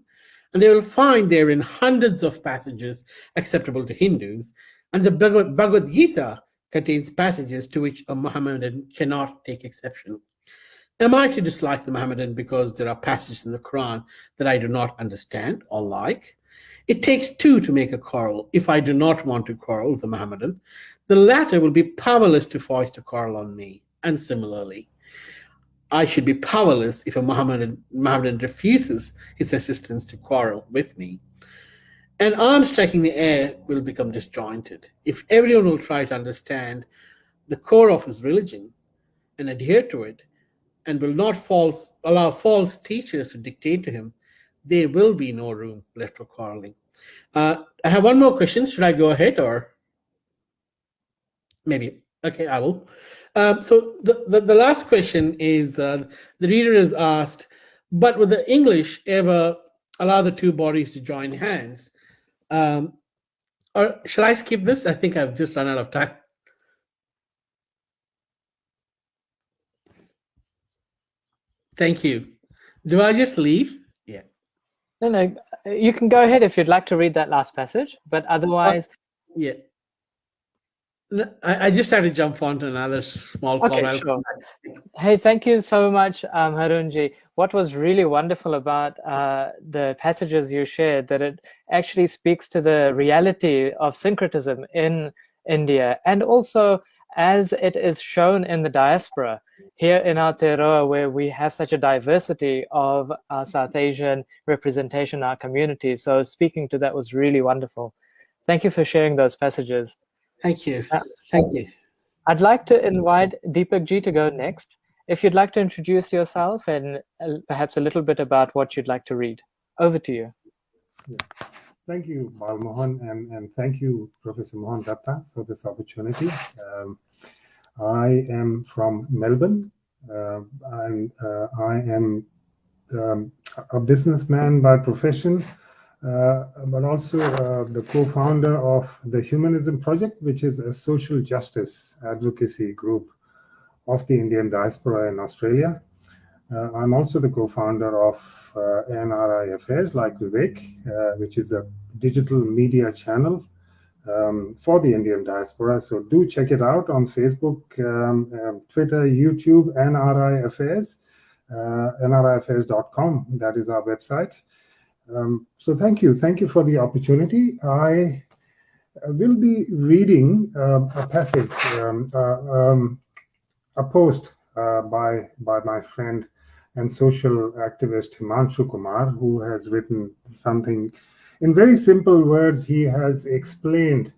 Speaker 4: and they will find therein hundreds of passages acceptable to Hindus, and the Bhagavad Gita contains passages to which a Mohammedan cannot take exception. Am I to dislike the Mohammedan because there are passages in the Quran that I do not understand or like? It takes two to make a quarrel. If I do not want to quarrel with the Mohammedan, the latter will be powerless to foist a quarrel on me. And similarly, I should be powerless if a Mohammedan refuses his assistance to quarrel with me. An arm striking the air will become disjointed. If everyone will try to understand the core of his religion and adhere to it, and will not allow false teachers to dictate to him, there will be no room left for quarreling. I have one more question. Should I go ahead or maybe? Okay, I will. So the last question is, the reader is asked, but would the English ever allow the two bodies to join hands? Or shall I skip this? I think I've just run out of time. Thank you. Do I just leave? Yeah.
Speaker 1: No, you can go ahead if you'd like to read that last passage, but otherwise...
Speaker 4: Yeah. I just had to jump onto another small
Speaker 1: Okay,
Speaker 4: comment.
Speaker 1: sure. Hey, thank you so much, Harunji. What was really wonderful about the passages you shared, that it actually speaks to the reality of syncretism in India, and also as it is shown in the diaspora here in Aotearoa, where we have such a diversity of South Asian representation in our community. So speaking to that was really wonderful. Thank you for sharing those passages.
Speaker 4: Thank you. Thank you.
Speaker 1: I'd like to invite Deepak Ji to go next. If you'd like to introduce yourself and perhaps a little bit about what you'd like to read. Over to you.
Speaker 5: Yeah. Thank you, Bal Mohan, and thank you, Professor Mohan Datta, for this opportunity. I am from Melbourne, and I am a businessman by profession, but also the co-founder of the Humanism Project, which is a social justice advocacy group of the Indian diaspora in Australia. I'm also the co-founder of NRI Affairs, like Vivek, which is a digital media channel for the Indian diaspora. So do check it out on Facebook, Twitter, YouTube, NRI Affairs, nriaffairs.com. That is our website. So thank you for the opportunity. I will be reading a passage, a post by my friend and social activist Himanshu Kumar, who has written something in very simple words. He has explained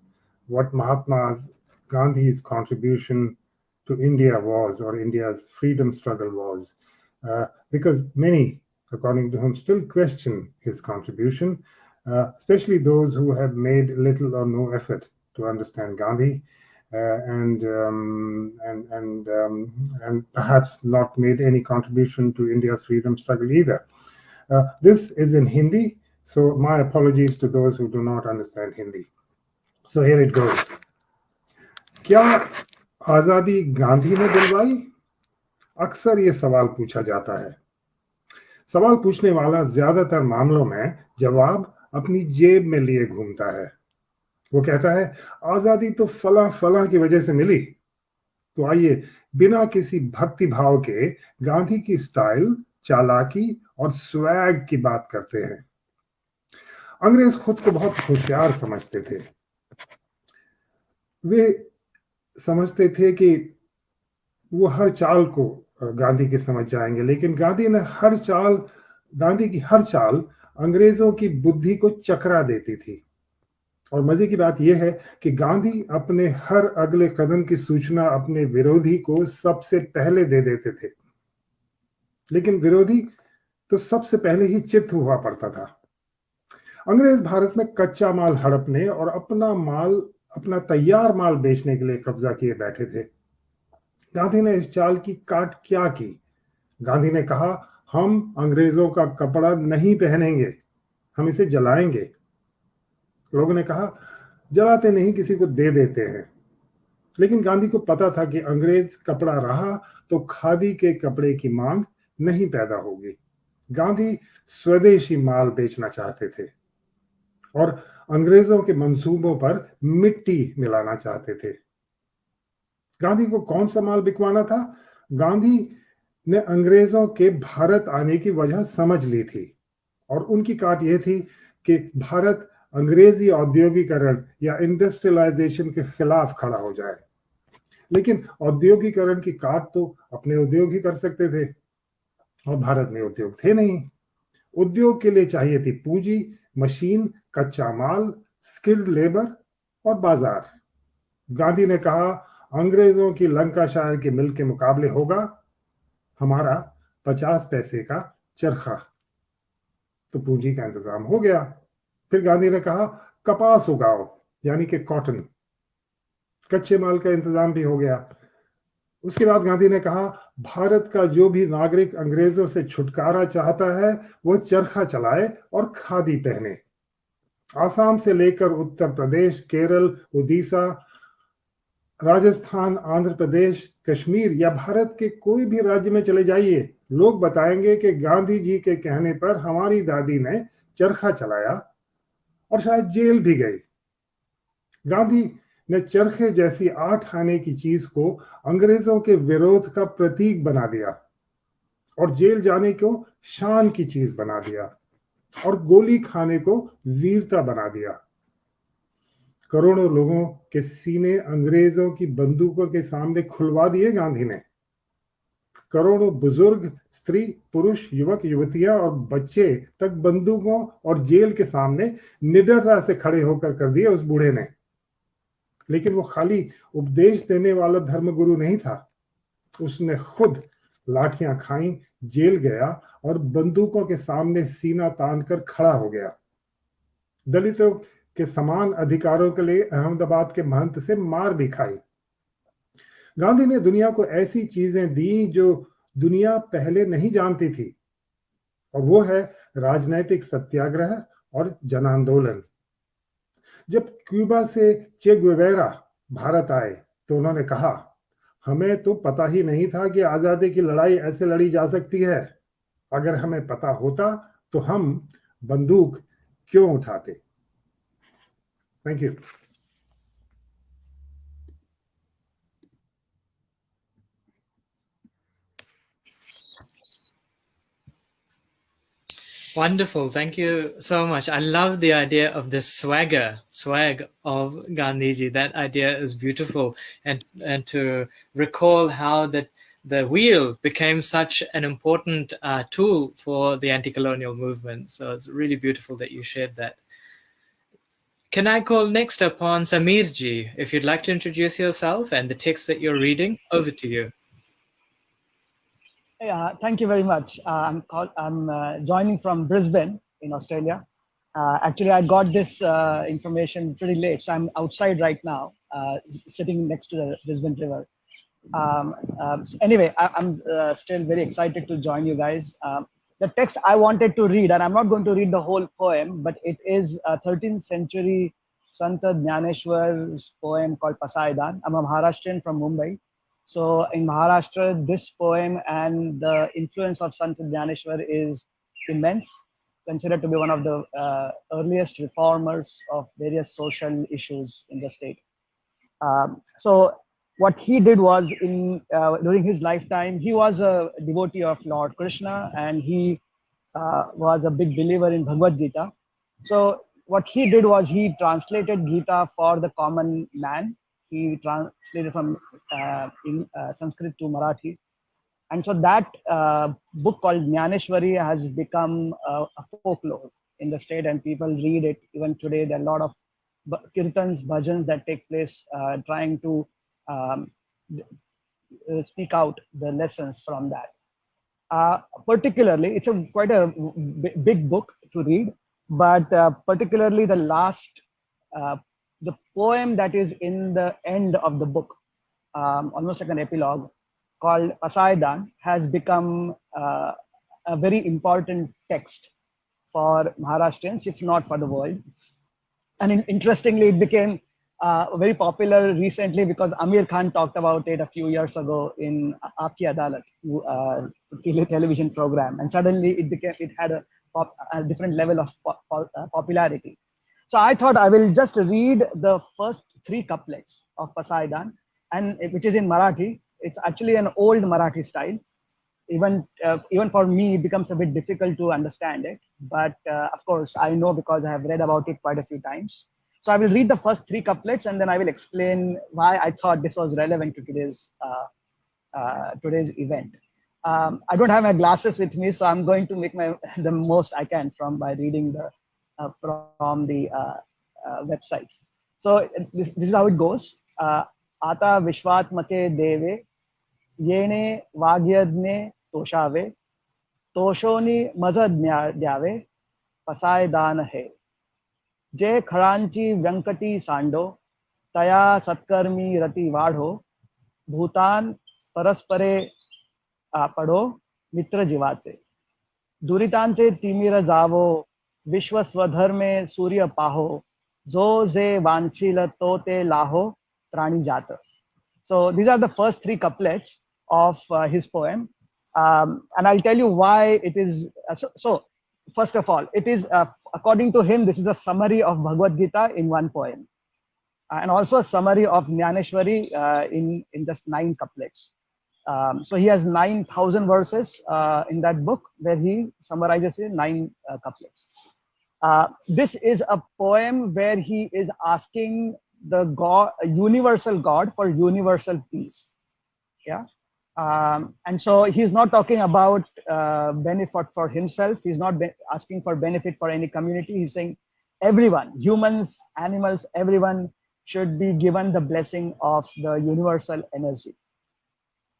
Speaker 5: what Mahatma Gandhi's contribution to India was, or India's freedom struggle was, because many, according to him, still question his contribution, especially those who have made little or no effort to understand Gandhi, and perhaps not made any contribution to India's freedom struggle either. This is in Hindi, so my apologies to those who do not understand Hindi. So here it goes. क्या आजादी गांधी ने दिलवाई? अक्सर ये सवाल पूछा जाता है. सवाल पूछने वाला ज्यादातर मामलों में जवाब अपनी जेब में लिए घूमता है. वो कहता है आजादी तो फला की वजह से मिली. तो आइए बिना किसी भक्ति भाव के गांधी की स्टाइल, चालाकी और स्वैग की बात करते हैं. अंग्रेज खुद को बहुत होशियार समझते थे. वे समझते थे कि वो हर चाल को गांधी के समझ जाएंगे, लेकिन गांधी की हर चाल अंग्रेजों की बुद्धि को चकरा देती थी. और मजे की बात यह है कि गांधी अपने हर अगले कदम की सूचना अपने विरोधी को सबसे पहले दे देते थे, लेकिन विरोधी तो सबसे पहले ही चित हुआ पड़ता था. अंग्रेज भारत में कच्चा माल हड़पने और अपना तैयार माल बेचने के लिए कब्जा किए बैठे थे. गांधी ने इस चाल की काट क्या की? गांधी ने कहा, हम अंग्रेजों का कपड़ा नहीं पहनेंगे, हम इसे जलाएंगे। लोगों ने कहा, जलाते नहीं, किसी को दे देते हैं। लेकिन गांधी को पता था कि अंग्रेज कपड़ा रहा तो खादी के कपड़े की मांग नहीं पैदा होगी। गांधी स्वदेशी माल बेचना चाहते थे और अंग्रेजों के मंसूबों पर मिट्टी मिलाना चाहते थे। गांधी को कौन सा माल बिकवाना था? गांधी ने अंग्रेजों के भारत आने की वजह समझ ली थी और उनकी काट यह थी कि भारत अंग्रेजी औद्योगिकरण या इंडस्ट्रियलाइजेशन के खिलाफ खड़ा हो जाए। लेकिन औद्योगिकरण की काट तो अपने उद्योग ही कर सकते थे और भारत में उद्योग थे नहीं। उद्योग के लिए चाहिए थी पूंजी, मशीन, कच्चा माल, स्किल्ड लेबर और बाजार। गांधी ने कहा, अंग्रेजों की लंकाशायर की मिल के मुकाबले होगा हमारा 50 पैसे का चरखा। तो पूंजी का इंतजाम हो गया। फिर गांधी ने कहा, कपास उगाओ, यानी कि कॉटन। कच्चे माल का इंतजाम भी हो गया। उसके बाद गांधी ने कहा, भारत का जो भी नागरिक अंग्रेजों से छुटकारा चाहता है वो चरखा चलाए और खादी पहने। आसाम से लेकर उत्तर प्रदेश, केरल, उड़ीसा, राजस्थान, आंध्र प्रदेश, कश्मीर या भारत के कोई भी राज्य में चले जाइए, लोग बताएंगे कि गांधी जी के कहने पर हमारी दादी ने चरखा चलाया और शायद जेल भी गई। गांधी ने चरखे जैसी 8 आने की चीज को अंग्रेजों के विरोध का प्रतीक बना दिया और जेल जाने को शान की चीज बना दिया और गोली खाने को वीरता बना दिया। करोड़ों लोगों के सीने अंग्रेजों की बंदूकों के सामने खुलवा दिए गांधी ने। करोड़ों बुजुर्ग, स्त्री, पुरुष, युवक, युवतियां और बच्चे तक बंदूकों और जेल के सामने निडरता से खड़े होकर कर दिए उस बूढ़े ने। लेकिन वो खाली उपदेश देने वाला धर्मगुरु नहीं था, उसने खुद लाठियां खाई, जेल गया और बंदूकों के सामने सीना तान कर खड़ा हो गया। दलितों के समान अधिकारों के लिए अहमदाबाद के महंत से मार भी खाई। गांधी ने दुनिया को ऐसी चीजें दी जो दुनिया पहले नहीं जानती थी, और वो है राजनैतिक सत्याग्रह और जन आंदोलन। जब क्यूबा से चे गुवेरा भारत आए तो उन्होंने कहा, हमें तो पता ही नहीं था कि आजादी की लड़ाई ऐसे लड़ी जा सकती है। अगर हमें पता होता तो हम बंदूक क्यों उठाते। Thank you.
Speaker 1: Wonderful. Thank you so much. I love the idea of this swag of Gandhiji. That idea is beautiful. And to recall how that the wheel became such an important tool for the anti-colonial movement. So it's really beautiful that you shared that. Can I call next upon Samirji, if you'd like to introduce yourself and the text that you're reading? Over to you.
Speaker 6: Yeah, thank you very much. I'm joining from Brisbane in Australia. Actually, I got this information pretty late, so I'm outside right now, sitting next to the Brisbane River. So anyway, I'm still very excited to join you guys. The text I wanted to read, and I'm not going to read the whole poem, but it is a 13th century Santa Jnaneshwar's poem called Pasaidan. I'm a Maharashtrian from Mumbai. So in Maharashtra, this poem and the influence of Sant Jnaneshwar is immense, considered to be one of the earliest reformers of various social issues in the state. So what he did was during his lifetime, he was a devotee of Lord Krishna, and he was a big believer in Bhagavad Gita. So what he did was he translated Gita for the common man. He translated from Sanskrit to Marathi. And so that book called Jnaneshwari has become a folklore in the state, and people read it. Even today, there are a lot of kirtans, bhajans that take place trying to speak out the lessons from that. Particularly, it's quite a big book to read, but particularly the last, the poem that is in the end of the book, almost like an epilogue, called Pasaidan has become a very important text for Maharashtrians, if not for the world. And interestingly, it became very popular recently because Amir Khan talked about it a few years ago in Aapki Adalat, television program, and suddenly it had a different level of popularity. So I thought I will just read the first 3 couplets of Pasaidan, and which is in Marathi. It's actually an old Marathi style. Even for me, it becomes a bit difficult to understand it. But of course, I know because I have read about it quite a few times. So I will read the first 3 couplets, and then I will explain why I thought this was relevant to today's event. I don't have my glasses with me, so I'm going to make the most I can by reading from the website. So this is how it goes. Ata Vishwatmake Deve Yene Vagyadne Toshave Toshoni Mazad Dyave Pasaidan He Je Kharanchi Venkati Sando Taya Satkarmi Rati Vadho Bhutan Paraspare Pado Mitra Jivache Duritanche Timira Zavo Vishwaswadharme Surya Paho Jo Ze Vanchila Tote Laho Trani Jata. So these are the first 3 couplets of his poem. And I'll tell you why it is. So first of all, it is, according to him, this is a summary of Bhagavad Gita in 1 poem. And also a summary of Jnaneshwari in just 9 couplets. So he has 9,000 verses in that book where he summarizes in 9 couplets. This is a poem where he is asking the God, universal God, for universal peace. Yeah. And so he's not talking about benefit for himself. He's not asking for benefit for any community. He's saying everyone, humans, animals, everyone should be given the blessing of the universal energy.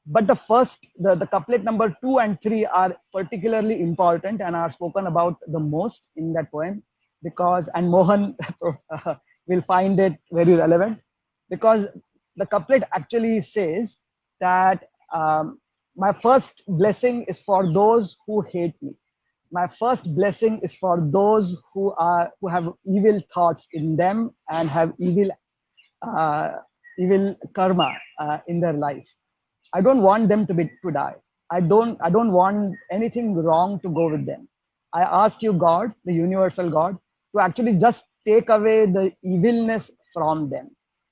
Speaker 6: But the couplet number 2 and 3 are particularly important and are spoken about the most in that poem because, and Mohan will find it very relevant because the couplet actually says that my first blessing is for those who hate me. My first blessing is for those who have evil thoughts in them and have evil karma in their life. I don't want them to die. I don't want anything wrong to go with them. I ask you, God, the universal God, to actually just take away the evilness from them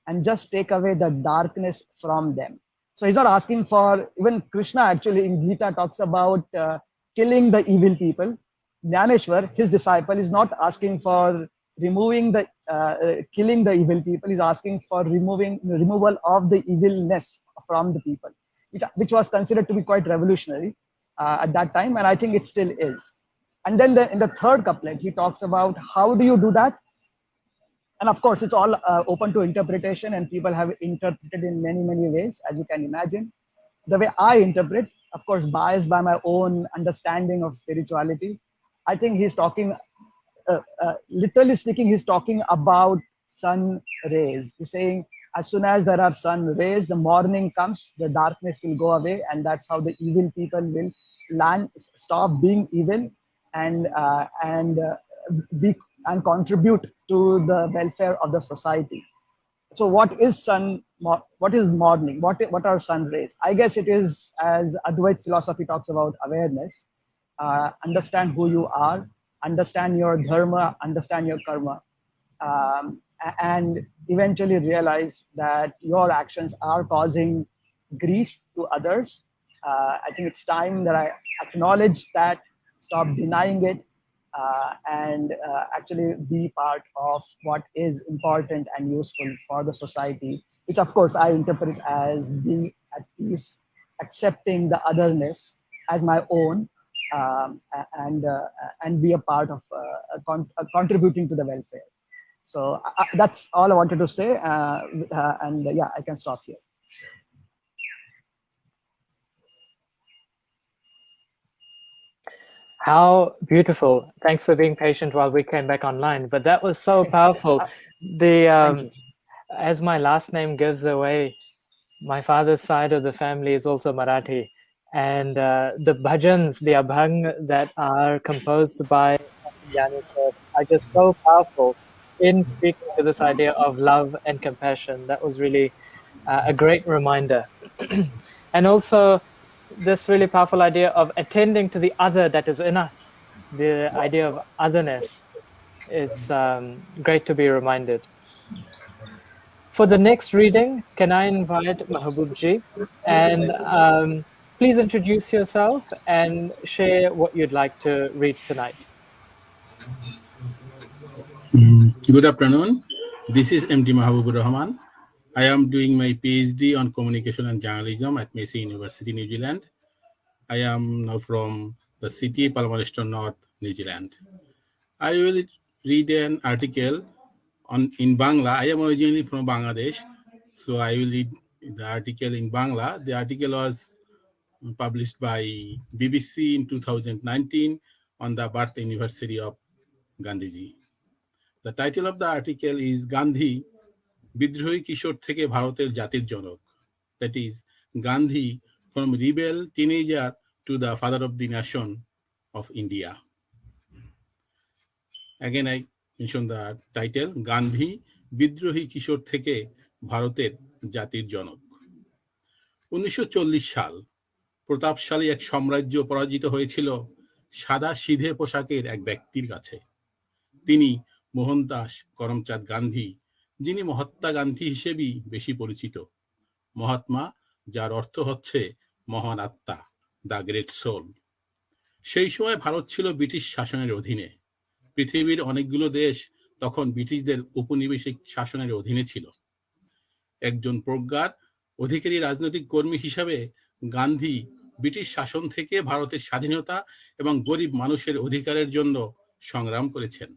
Speaker 6: and just take away the darkness from them. So he's not asking for, even Krishna actually in Gita talks about killing the evil people. Jnaneshwar, his disciple, is not asking for removing killing the evil people. He's asking for removal of the evilness from the people, which was considered to be quite revolutionary at that time, and I think it still is. And then in the 3rd couplet, he talks about how do you do that? And of course, it's all open to interpretation, and people have interpreted in many, many ways, as you can imagine. The way I interpret, of course, biased by my own understanding of spirituality, I think he's talking, literally speaking, he's talking about sun rays. He's saying, as soon as there are sun rays, the morning comes, the darkness will go away, and that's how the evil people will stop being evil and contribute to the welfare of the society. So what is morning? What are sun rays? I guess it is, as Advait philosophy talks about, awareness. Understand who you are, understand your dharma, understand your karma, and eventually realize that your actions are causing grief to others. I think it's time that I acknowledge that, stop denying it, and actually be part of what is important and useful for the society, which of course I interpret as being at peace, accepting the otherness as my own, and be a part of contributing to the welfare. So that's all I wanted to say, and yeah, I can stop here.
Speaker 1: How beautiful. Thanks for being patient while we came back online. But that was so powerful. As my last name gives away, My father's side of the family is also Marathi, and the bhajans, the abhang that are composed by Jnani sir are just so powerful in speaking to this idea of love and compassion. That was really a great reminder. And also this really powerful idea of attending to the other that is in us, the idea of otherness. It's great to be reminded. For the next reading, can I invite Mahabubji? And please introduce yourself and share what you'd like to read tonight.
Speaker 7: Good afternoon. This is MD Mahabubur Rahman. I am doing my PhD on communication and journalism at Massey University, New Zealand. I am now from the city Palmerston North, New Zealand. I will read an article in Bangla. I am originally from Bangladesh, so I will read the article in Bangla. The article was published by BBC in 2019 on the birth anniversary of Gandhiji. The title of the article is Gandhi বিদ্রোহী কিশোর থেকে ভারতের জাতির জনক, that is Gandhi from rebel teenager to the father of the nation of India. Again I mention the title Gandhi বিদ্রোহী কিশোর থেকে ভারতের জাতির জনক। 1940 সাল প্রতাপশালী এক সাম্রাজ্য পরাজিত হয়েছিল সাদা সিধে পোশাকের এক ব্যক্তির কাছে। তিনি মোহনদাস করমচাঁদ গান্ধী, যিনি মহাত্মা গান্ধী হিসেবেই বেশি পরিচিত। মহাত্মা, যার অর্থ হচ্ছে মহান আত্মা, দ্য গ্রেট সোল। সেই সময় ভারত ছিল ব্রিটিশ শাসনের অধীনে। পৃথিবীর অনেকগুলো দেশ তখন ব্রিটিশদের উপনিবেশিক শাসনের অধীনে ছিল। একজন প্রজ্ঞার অধিকারী রাজনৈতিক কর্মী হিসাবে গান্ধী ব্রিটিশ শাসন থেকে ভারতের স্বাধীনতা এবং গরিব মানুষের অধিকারের জন্য সংগ্রাম করেছেন।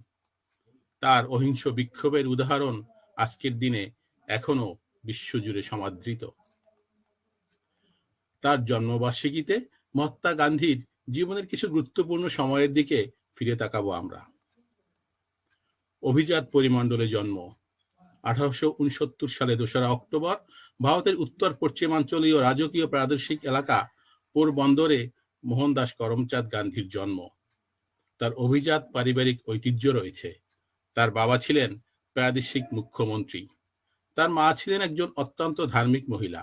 Speaker 7: তার অহিংস বিক্ষোভের উদাহরণ আজকের দিনে এখনো বিশ্বজুড়ে সমাদৃত। তার জন্মবার্ষিকীতে মহাত্মা গান্ধীর জীবনের কিছু গুরুত্বপূর্ণ সময়ের দিকে ফিরে তাকাবো আমরা। অভিজাত পরিমণ্ডলে জন্ম। 1869 সালে 2 অক্টোবর ভারতের উত্তর পশ্চিমাঞ্চলীয় রাজকীয় প্রাদেশিক এলাকা পোরবন্দরে মোহনদাস করমচাঁদ গান্ধীর জন্ম। তার অভিজাত পারিবারিক ঐতিহ্য রয়েছে। তার বাবা ছিলেন প্রাদেশিক মুখ্যমন্ত্রী। তার মা ছিলেন একজন অত্যন্ত ধার্মিক মহিলা,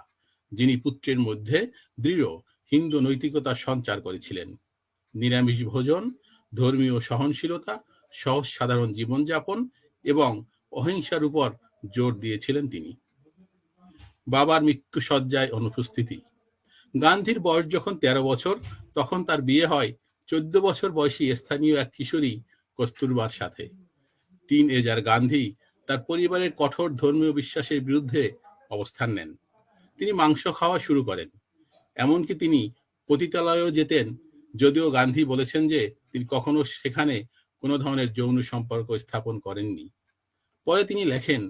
Speaker 7: যিনি পুত্রের মধ্যে দৃঢ় হিন্দু নৈতিকতার সঞ্চার করেছিলেন। নিরামিষ ভোজন, ধর্মীয় সহনশীলতা, সহজ সাধারণ জীবনযাপন এবং অহিংসার উপর জোর দিয়েছিলেন তিনি। বাবার মৃত্যু শয্যায় অনুপস্থিতি। গান্ধীর বয়স যখন 13 বছর, তখন তার বিয়ে হয় 14 বছর বয়সী স্থানীয় এক কিশোরী কস্তুরবার সাথে। টিনএজার গান্ধী তার পরিবারের কঠোর ধর্মীয় বিশ্বাসের বিরুদ্ধে অবস্থান নেন। তিনি মাংস খাওয়া শুরু করেন। এমনকি তিনি পতিতালয়েও যেতেন, যদিও গান্ধী বলেছেন যে তিনি কখনো সেখানে কোনো ধরনের যৌন সম্পর্ক স্থাপন করেননি। পরে তিনি লেখেন,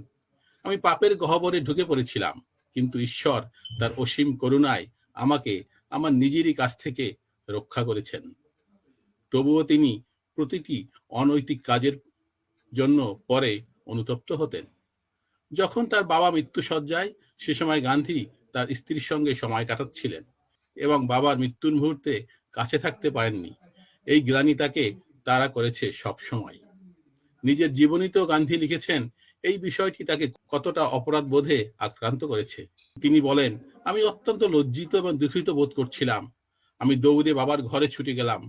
Speaker 7: আমি পাপের গহ্বরে ঢুকে পড়েছিলাম, কিন্তু ঈশ্বর তার অসীম করুণায় আমাকে আমার নিজেরই কাছ থেকে রক্ষা করেছেন। তবুও তিনি প্রতিটি অনৈতিক কাজের জন্য পরে অনুতপ্ত হতেন। যখন তার বাবা মৃত্যুশয্যায়, সে সময় গান্ধী তার স্ত্রীর সঙ্গে সময় কাটাচ্ছিলেন এবং বাবার মৃত্যুর মুহূর্তে কাছে থাকতে পারেননি। এই গ্লানি তাকে তাড়া করেছে সব সময়। নিজের জীবনীতেও গান্ধী লিখেছেন এই বিষয়টি তাকে কতটা অপরাধ বোধে আক্রান্ত করেছে। তিনি বলেন, আমি অত্যন্ত লজ্জিত এবং দুঃখিত বোধ করছিলাম। আমি দৌড়ে বাবার ঘরে ছুটে গেলাম।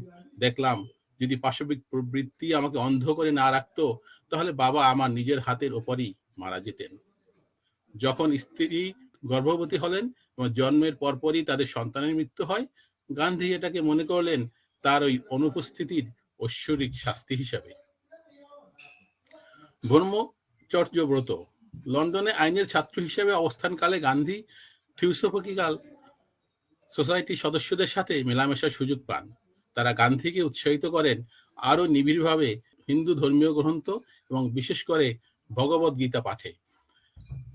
Speaker 7: দেখলাম যদি পাশবিক প্রবৃত্তি আমাকে অন্ধ করে না রাখতো, তাহলে বাবা আমার নিজের হাতের ওপরই মারা যেতেন। যখন স্ত্রী গর্ভবতী হলেন এবং জন্মের পরপরই তাদের সন্তানের মৃত্যু হয়, গান্ধী এটাকে মনে করলেন তার ওই অনুপস্থিতির ঐশ্বরিক শাস্তি হিসাবে। ব্রহ্মচর্য ব্রত। লন্ডনে আইনের ছাত্র হিসেবে অবস্থানকালে গান্ধী থিওসফিক্যাল সোসাইটির সদস্যদের সাথে মেলামেশার সুযোগ পান। তারা গান্ধীকে উৎসাহিত করেন আরো নিবিড়ভাবে হিন্দু ধর্মীয় গ্রন্থ এবং বিশেষ করে ভগবত গীতা পাঠে।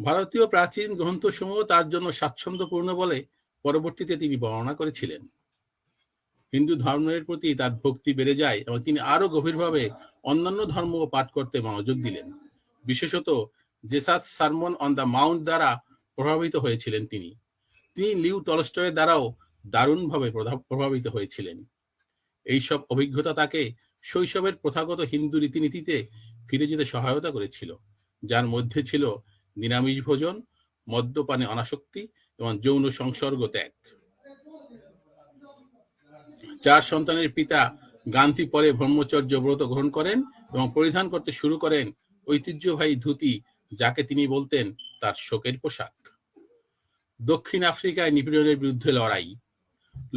Speaker 7: ভারতীয় প্রাচীন গ্রন্থসমূহ তার জন্য স্বাচ্ছন্দ্যপূর্ণ বলে পরবর্তীতে তিনি বর্ণনা করেছিলেন। হিন্দু ধর্মের প্রতি তার ভক্তি বেড়ে যায় এবং তিনি আরো গভীরভাবে অন্যান্য ধর্ম পাঠ করতে মনোযোগ দিলেন। বিশেষত জেসাস সারমন অন দ্য মাউন্ট দ্বারা প্রভাবিত হয়েছিলেন তিনি। তিনি লিউ টলস্টয়ের দ্বারাও দারুণভাবে প্রভাবিত হয়েছিলেন। এইসব অভিজ্ঞতা তাকে শৈশবের প্রথাগত হিন্দু রীতিনীতিতে ফিরে যেতে সহায়তা করেছিল, যার মধ্যে ছিল নিরামিষ ভোজন, মদ্যপানে অনাসক্তি এবং যৌন সংসর্গ ত্যাগ। 4 সন্তানের পিতা গান্ধী পরে ব্রহ্মচর্য ব্রত গ্রহণ করেন এবং পরিধান করতে শুরু করেন ঐতিহ্যবাহী ধুতি, যাকে তিনি বলতেন তার শোকের পোশাক। দক্ষিণ আফ্রিকায় নিপীড়নের বিরুদ্ধে লড়াই।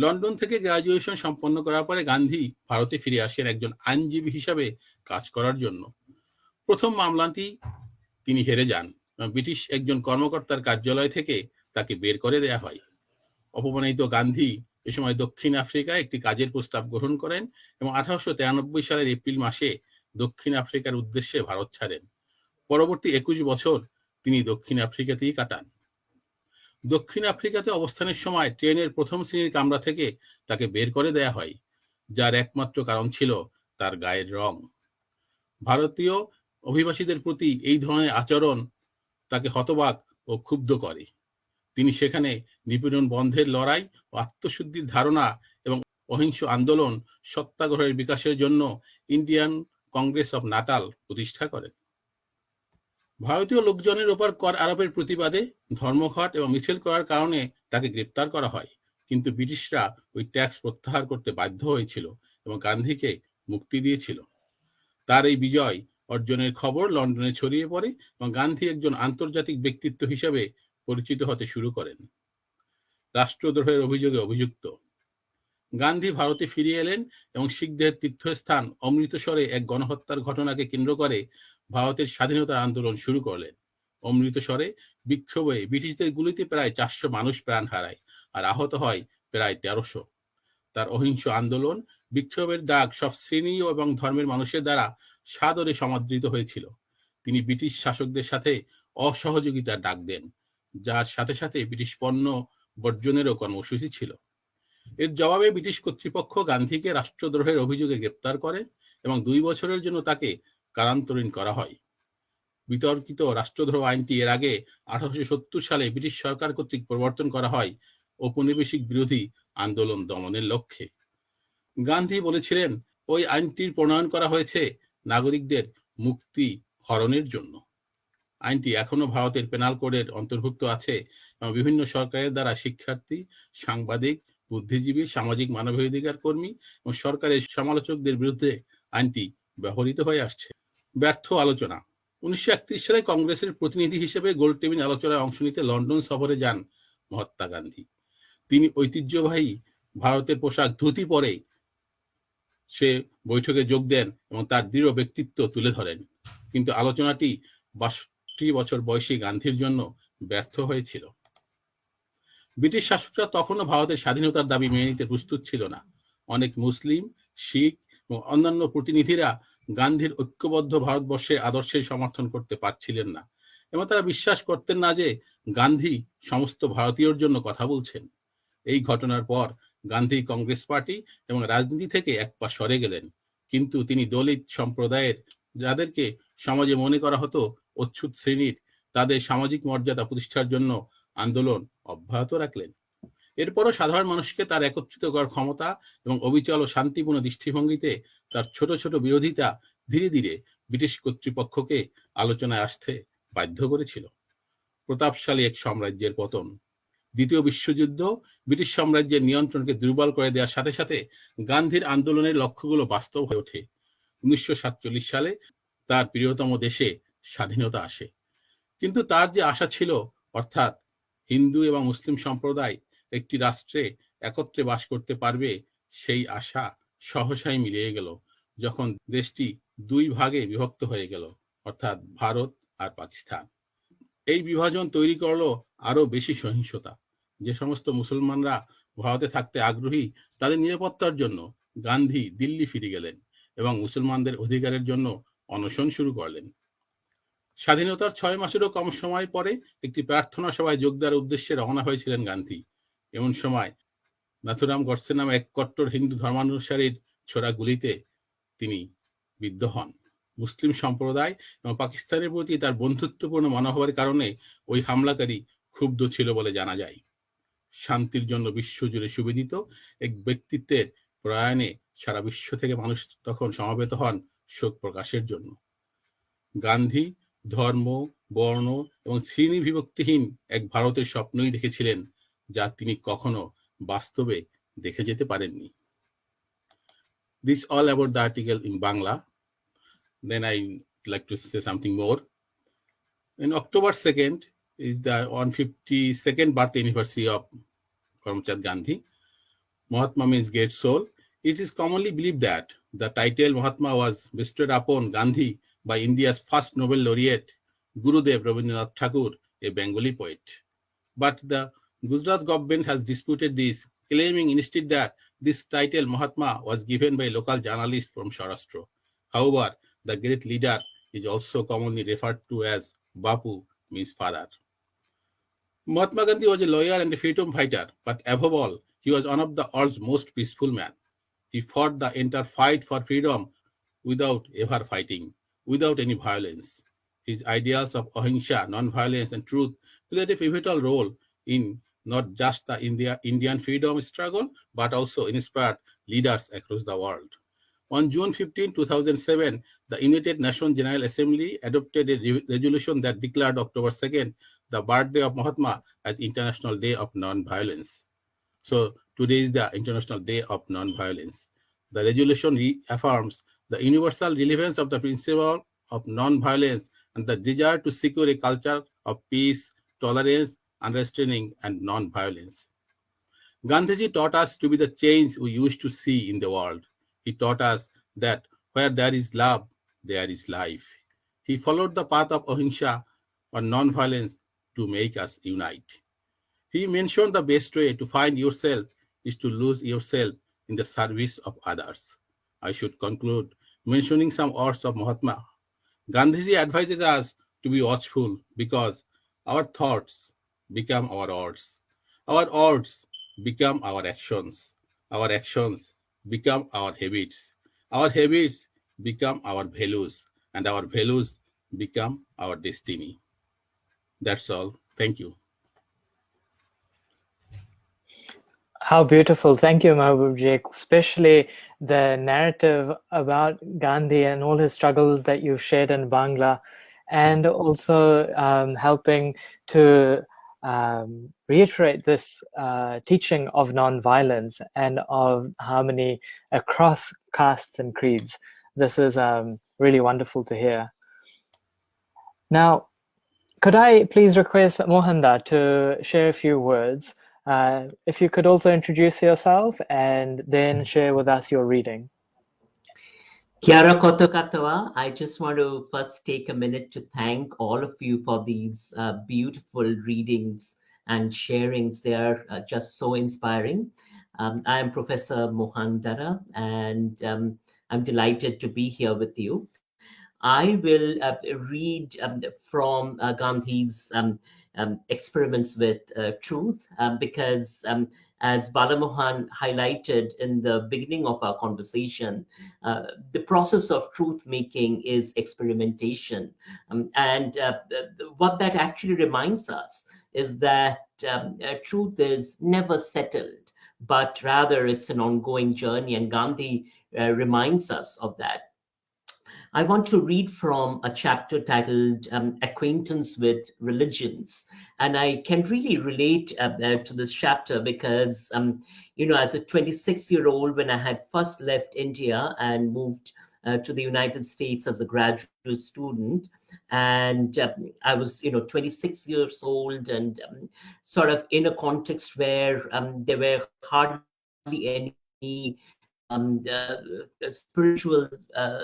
Speaker 7: লন্ডন থেকে গ্রাজুয়েশন সম্পন্ন করার পরে গান্ধী ভারতে ফিরে আসেন একজন আইনজীবী হিসাবে কাজ করার জন্য। প্রথম মামলাটি তিনি হেরে যান। ব্রিটিশ একজন কর্মকর্তার কার্যালয় থেকে তাকে বের করে দেয়া হয়। অপমানিত গান্ধী এ সময় দক্ষিণ আফ্রিকায় একটি কাজের প্রস্তাব গ্রহণ করেন এবং 1893 সালের এপ্রিল মাসে দক্ষিণ আফ্রিকার উদ্দেশ্যে ভারত ছাড়েন। পরবর্তী 21 বছর তিনি দক্ষিণ আফ্রিকাতেই কাটান। দক্ষিণ আফ্রিকাতে অবস্থানের সময় ট্রেনের প্রথম শ্রেণীর কামরা থেকে তাকে বের করে দেয়া হয়, যার একমাত্র কারণ ছিল তার গায়ের রং। ভারতীয় অভিবাসীদের প্রতি এই ধরনের আচরণ তাকে হতবাক ও ক্ষুব্ধ করে। তিনি সেখানে নিপীড়ন বন্ধের লড়াই ও আত্মশুদ্ধির ধারণা এবং অহিংস আন্দোলন সত্যাগ্রহের বিকাশের জন্য ইন্ডিয়ান কংগ্রেস অফ নাটাল প্রতিষ্ঠা করেন। ভারতীয় লোকজনের ওপর কর আরোপের প্রতিবাদে ধর্মঘট এবং মিছিল করার কারণে তাকে গ্রেপ্তার করা হয়, কিন্তু ব্রিটিশরা ওই ট্যাক্স প্রত্যাহার করতে বাধ্য হয়েছিল এবং গান্ধীকে মুক্তি দিয়েছিল। তার এই বিজয় অর্জনের খবর লন্ডনে ছড়িয়ে পড়ে এবং গান্ধী একজন আন্তর্জাতিক ব্যক্তিত্ব হিসেবে পরিচিত হতে শুরু করেন। রাষ্ট্রদ্রোহের অভিযোগে অভিযুক্ত গান্ধী ভারতে ফিরে এলেন এবং শিখদের তীর্থস্থান অমৃতসরে এক গণহত্যার ঘটনাকে কেন্দ্র করে ভারতের স্বাধীনতার আন্দোলন শুরু করলেন। অমৃতসরে বিক্ষোভে ব্রিটিশদের গুলিতে প্রায় 400 মানুষ প্রাণ হারায় আর আহত হয় প্রায় 1300। তার অহিংস আন্দোলন বিক্ষোভের ডাক সব শ্রেণী এবং ধর্মের মানুষের দ্বারা সাদরে সমাদৃত হয়েছিল। তিনি ব্রিটিশ শাসকদের সাথে অসহযোগিতার ডাক দেন, যার সাথে সাথে ব্রিটিশ পণ্য বর্জনেরও কর্মসূচি ছিল। এর জবাবে ব্রিটিশ কর্তৃপক্ষ গান্ধীকে রাষ্ট্রদ্রোহের অভিযোগে গ্রেপ্তার করে এবং 2 বছরের জন্য তাকে কারান্তরীণ করা হয়। বিতর্কিত রাষ্ট্রদ্রোহ আইনটি এর আগে 1870 সালে ব্রিটিশ সরকার কর্তৃক প্রবর্তন করা হয় ঔপনিবেশিক বিরোধী আন্দোলন দমনের লক্ষ্যে। গান্ধী বলেছিলেন, ওই আইনটির প্রণয়ন করা হয়েছে নাগরিকদের মুক্তি হরণের জন্য। আইনটি এখনো ভারতের পেনাল কোডের অন্তর্ভুক্ত আছে এবং বিভিন্ন সরকারের দ্বারা শিক্ষার্থী, সাংবাদিক, বুদ্ধিজীবী, সামাজিক মানবাধিকার কর্মী এবং সরকারের সমালোচকদের বিরুদ্ধে আইনটি ব্যবহৃত হয়ে আসছে। ব্যর্থ আলোচনা। 1931 সালে কংগ্রেসের প্রতিনিধি হিসেবে গোলটেবিল আলোচনায় অংশ নিতে লন্ডন সফরে যান মহাত্মা গান্ধী। তিনি ঐতিহ্যবাহী ভারতের পোশাক ধুতি পরে সে বৈঠকে যোগ দেন এবং তার দৃঢ় ব্যক্তিত্ব তুলে ধরেন, কিন্তু আলোচনাটি 62 বছর বয়সী গান্ধীর জন্য ব্যর্থ হয়েছিল। ব্রিটিশ শাসকরা তখনও ভারতের স্বাধীনতার দাবি মেনে নিতে প্রস্তুত ছিল না। অনেক মুসলিম, শিখ এবং অন্যান্য প্রতিনিধিরা গান্ধীর ঐক্যবদ্ধ ভারতবর্ষের আদর্শের সমর্থন করতে পারছিলেন না এবং তারা বিশ্বাস করতেন না যে গান্ধী সমস্ত ভারতীয়র জন্য কথা বলছেন। এই ঘটনার পর গান্ধী কংগ্রেস পার্টি এবং রাজনীতি থেকে এক পা সরে গেলেন, কিন্তু তিনি দলিত সম্প্রদায়ের, যাদেরকে সমাজে মনে করা হতো অচ্ছুত শ্রেণীর, তাদের সামাজিক মর্যাদা প্রতিষ্ঠার জন্য আন্দোলন অব্যাহত রাখলেন। এরপরও সাধারণ মানুষকে তার একত্রিত করার ক্ষমতা এবং অবিচল ও শান্তিপূর্ণ দৃষ্টিভঙ্গিতে তার ছোট ছোট বিরোধিতা ধীরে ধীরে ব্রিটিশ কর্তৃপক্ষকে আলোচনায় আসতে বাধ্য করেছিল। প্রতাপশালী এক সাম্রাজ্যের পতন। দ্বিতীয় বিশ্বযুদ্ধ ব্রিটিশ সাম্রাজ্যের নিয়ন্ত্রণকে দুর্বল করে দেওয়ার সাথে সাথে গান্ধীর আন্দোলনের লক্ষ্যগুলো বাস্তব হয়ে ওঠে। 1947 সালে তার প্রিয়তম দেশে স্বাধীনতা আসে, কিন্তু তার যে আশা ছিল, অর্থাৎ হিন্দু এবং মুসলিম সম্প্রদায় একটি রাষ্ট্রে একত্রে বাস করতে পারবে, সেই আশা সহসাই মিলিয়ে গেল যখন দেশটি 2 ভাগে বিভক্ত হয়ে গেল, অর্থাৎ ভারত আর পাকিস্তান। এই বিভাজন তৈরি করলো আরো বেশি সহিংসতা। যে সমস্ত মুসলমানরা ভারতে থাকতে আগ্রহী, তাদের নিরাপত্তার জন্য গান্ধী দিল্লি ফিরে গেলেন এবং মুসলমানদের অধিকারের জন্য অনশন শুরু করলেন। স্বাধীনতার 6 মাসেরও কম সময় পরে একটি প্রার্থনা সভায় যোগ দেওয়ার উদ্দেশ্যে রওনা হয়েছিলেন গান্ধী। এমন সময় নাথুরাম গডসে নামে এক কট্টর হিন্দু ধর্মানুসারীর ছোড়া গুলিতে তিনি বিদ্ধ হন। মুসলিম সম্প্রদায় এবং পাকিস্তানের প্রতি তার বন্ধুত্বপূর্ণ মনোভাবের কারণে ওই হামলাকারী ক্ষুব্ধ ছিল বলে জানা যায়। শান্তির জন্য বিশ্বজুড়ে সুবিদিত এক ব্যক্তিত্বের প্রয়াণে সারা বিশ্ব থেকে মানুষ তখন সমবেত হন শোক প্রকাশের জন্য। গান্ধী ধর্ম, বর্ণ এবং শ্রেণী বিভক্তিহীন এক ভারতের স্বপ্নই দেখেছিলেন, যা তিনি কখনো বাস্তবে দেখে যেতে পারেননি। This all about the article in Bangla. Then I like to say something more. In October 2nd is the 152nd birth anniversary of Karamchand Gandhi. Mahatma means great soul. It is commonly believed that the title Mahatma was bestowed upon Gandhi by India's first Nobel laureate, Gurudev Rabindranath Tagore, a Bengali poet. But the Gujarat government has disputed this, claiming instead that this title Mahatma was given by a local journalist from Saurashtra. However, the great leader is also commonly referred to as Bapu, means father. Mahatma Gandhi was a lawyer and a freedom fighter, but above all, he was one of the world's most peaceful men. He fought the entire fight for freedom without ever fighting, without any violence. His ideals of ahimsa, non-violence, and truth played a pivotal role in not just the Indian freedom struggle, but also inspired leaders across the world. On June 15, 2007, the United Nations General Assembly adopted a resolution that declared October 2nd the birthday of Mahatma as International Day of Non-Violence. So today is the International Day of Non-Violence. The resolution reaffirms the universal relevance of the principle of non-violence and the desire to secure a culture of peace, tolerance, understanding, and non-violence. Gandhiji taught us to be the change we used to see in the world. He taught us that where there is love, there is life. He followed the path of ahimsa or non-violence to make us unite. He mentioned the best way to find yourself is to lose yourself in the service of others. I should conclude mentioning some words of Mahatma. Gandhiji advises us to be watchful because our thoughts become our words. Our words become our actions. Our actions become our habits. Our habits become our values. And our values become our destiny. That's all. Thank you.
Speaker 1: How beautiful. Thank you, Mahbubji, especially the narrative about Gandhi and all his struggles that you shared in Bangla, and also helping to reiterate this teaching of non-violence and of harmony across castes and creeds. This is really wonderful to hear. Now, could I please request Mohanda to share a few words? If you could also introduce yourself and then share with us your reading.
Speaker 8: Kiara koto katoa. I just want to first take a minute to thank all of you for these beautiful readings and sharings. They are just so inspiring. I am Professor Mohan Dara, and I'm delighted to be here with you. I will read from Gandhi's experiments with truth, because as Balamohan highlighted in the beginning of our conversation, the process of truth making is experimentation. And what that actually reminds us is that truth is never settled, but rather it's an ongoing journey. And Gandhi reminds us of that. I want to read from a chapter titled Acquaintance with Religions. And I can really relate to this chapter because, as a 26-year-old, when I had first left India and moved to the United States as a graduate student, and I was, 26 years old, and sort of in a context where there were hardly any spiritual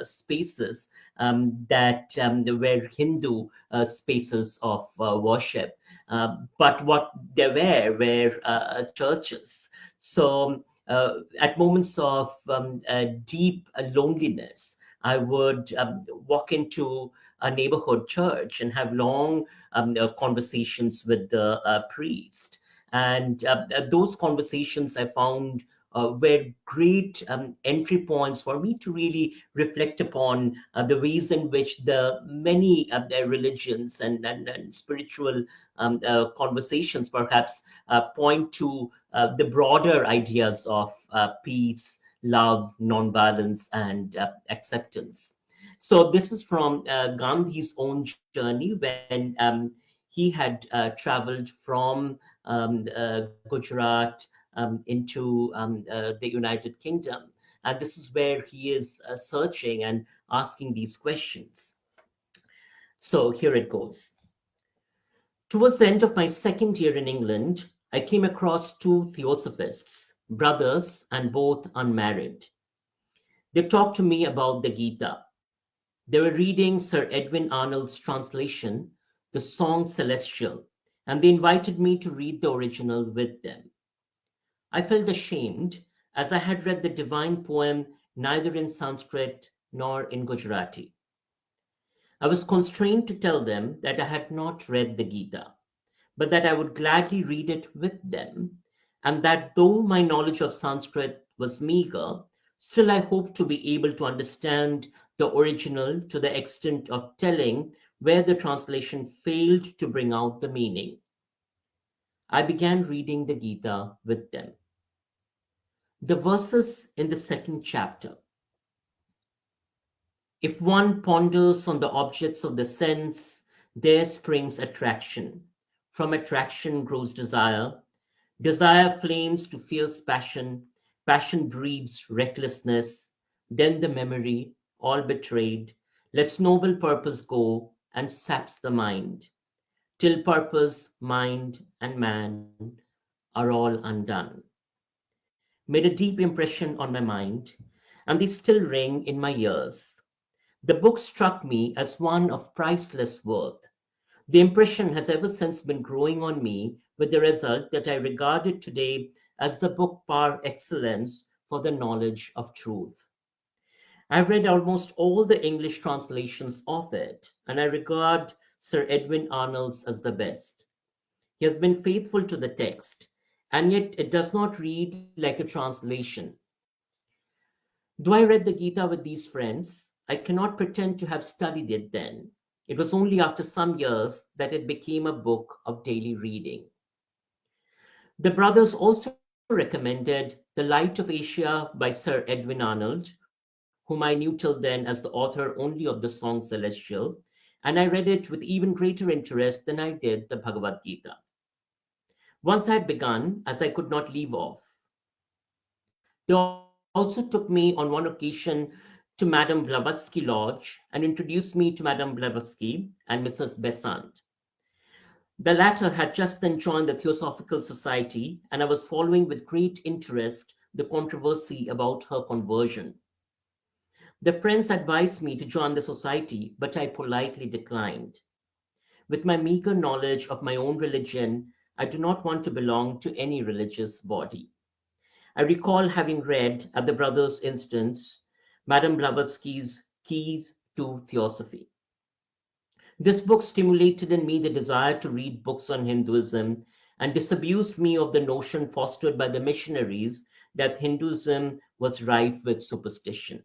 Speaker 8: spaces that were Hindu spaces of worship. But what there were churches. So at moments of deep loneliness, I would walk into a neighborhood church and have long conversations with the priest. And those conversations I found were great entry points for me to really reflect upon the ways in which the many their religions and spiritual conversations perhaps point to the broader ideas of peace, love, nonviolence, and acceptance. So this is from Gandhi's own journey when he had traveled from Gujarat into the United Kingdom. And this is where he is searching and asking these questions. So here it goes. Towards the end of my second year in England, I came across two theosophists, brothers and both unmarried. They talked to me about the Gita. They were reading Sir Edwin Arnold's translation, The Song Celestial, and they invited me to read the original with them. I felt ashamed as I had read the divine poem neither in Sanskrit nor in Gujarati. I was constrained to tell them that I had not read the Gita, but that I would gladly read it with them, and that though my knowledge of Sanskrit was meager, still I hoped to be able to understand the original to the extent of telling where the translation failed to bring out the meaning. I began reading the Gita with them. The verses in the second chapter. If one ponders on the objects of the sense, there springs attraction. From attraction grows desire. Desire flames to fierce passion. Passion breeds recklessness. Then the memory, all betrayed, lets noble purpose go and saps the mind, till purpose, mind, and man are all undone. Made a deep impression on my mind, and they still ring in my ears. The book struck me as one of priceless worth. The impression has ever since been growing on me, with the result that I regard it today as the book par excellence for the knowledge of truth. I've read almost all the English translations of it, and I regard Sir Edwin Arnold's as the best. He has been faithful to the text, and yet it does not read like a translation. Though I read the Gita with these friends, I cannot pretend to have studied it then. It was only after some years that it became a book of daily reading. The brothers also recommended The Light of Asia by Sir Edwin Arnold, whom I knew till then as the author only of the Song Celestial, and I read it with even greater interest than I did the Bhagavad Gita. Once I had begun, as I could not leave off. They also took me on one occasion to Madame Blavatsky Lodge and introduced me to Madame Blavatsky and Mrs. Besant. The latter had just then joined the Theosophical Society, and I was following with great interest the controversy about her conversion. The friends advised me to join the society, but I politely declined. With my meager knowledge of my own religion, I do not want to belong to any religious body. I recall having read, at the brothers' instance, Madame Blavatsky's Keys to Theosophy. This book stimulated in me the desire to read books on Hinduism and disabused me of the notion fostered by the missionaries that Hinduism was rife with superstition.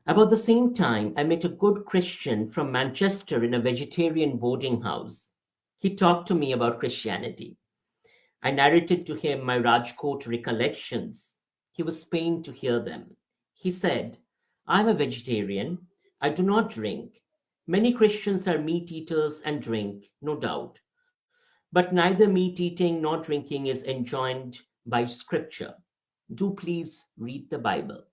Speaker 8: About the same time, I met a good Christian from Manchester in a vegetarian boarding house. He talked to me about Christianity. I narrated to him my Rajkot recollections. He was pained to hear them. He said, "I'm a vegetarian. I do not drink. Many Christians are meat eaters and drink, no doubt. But neither meat eating nor drinking is enjoined by Scripture. Do please read the Bible."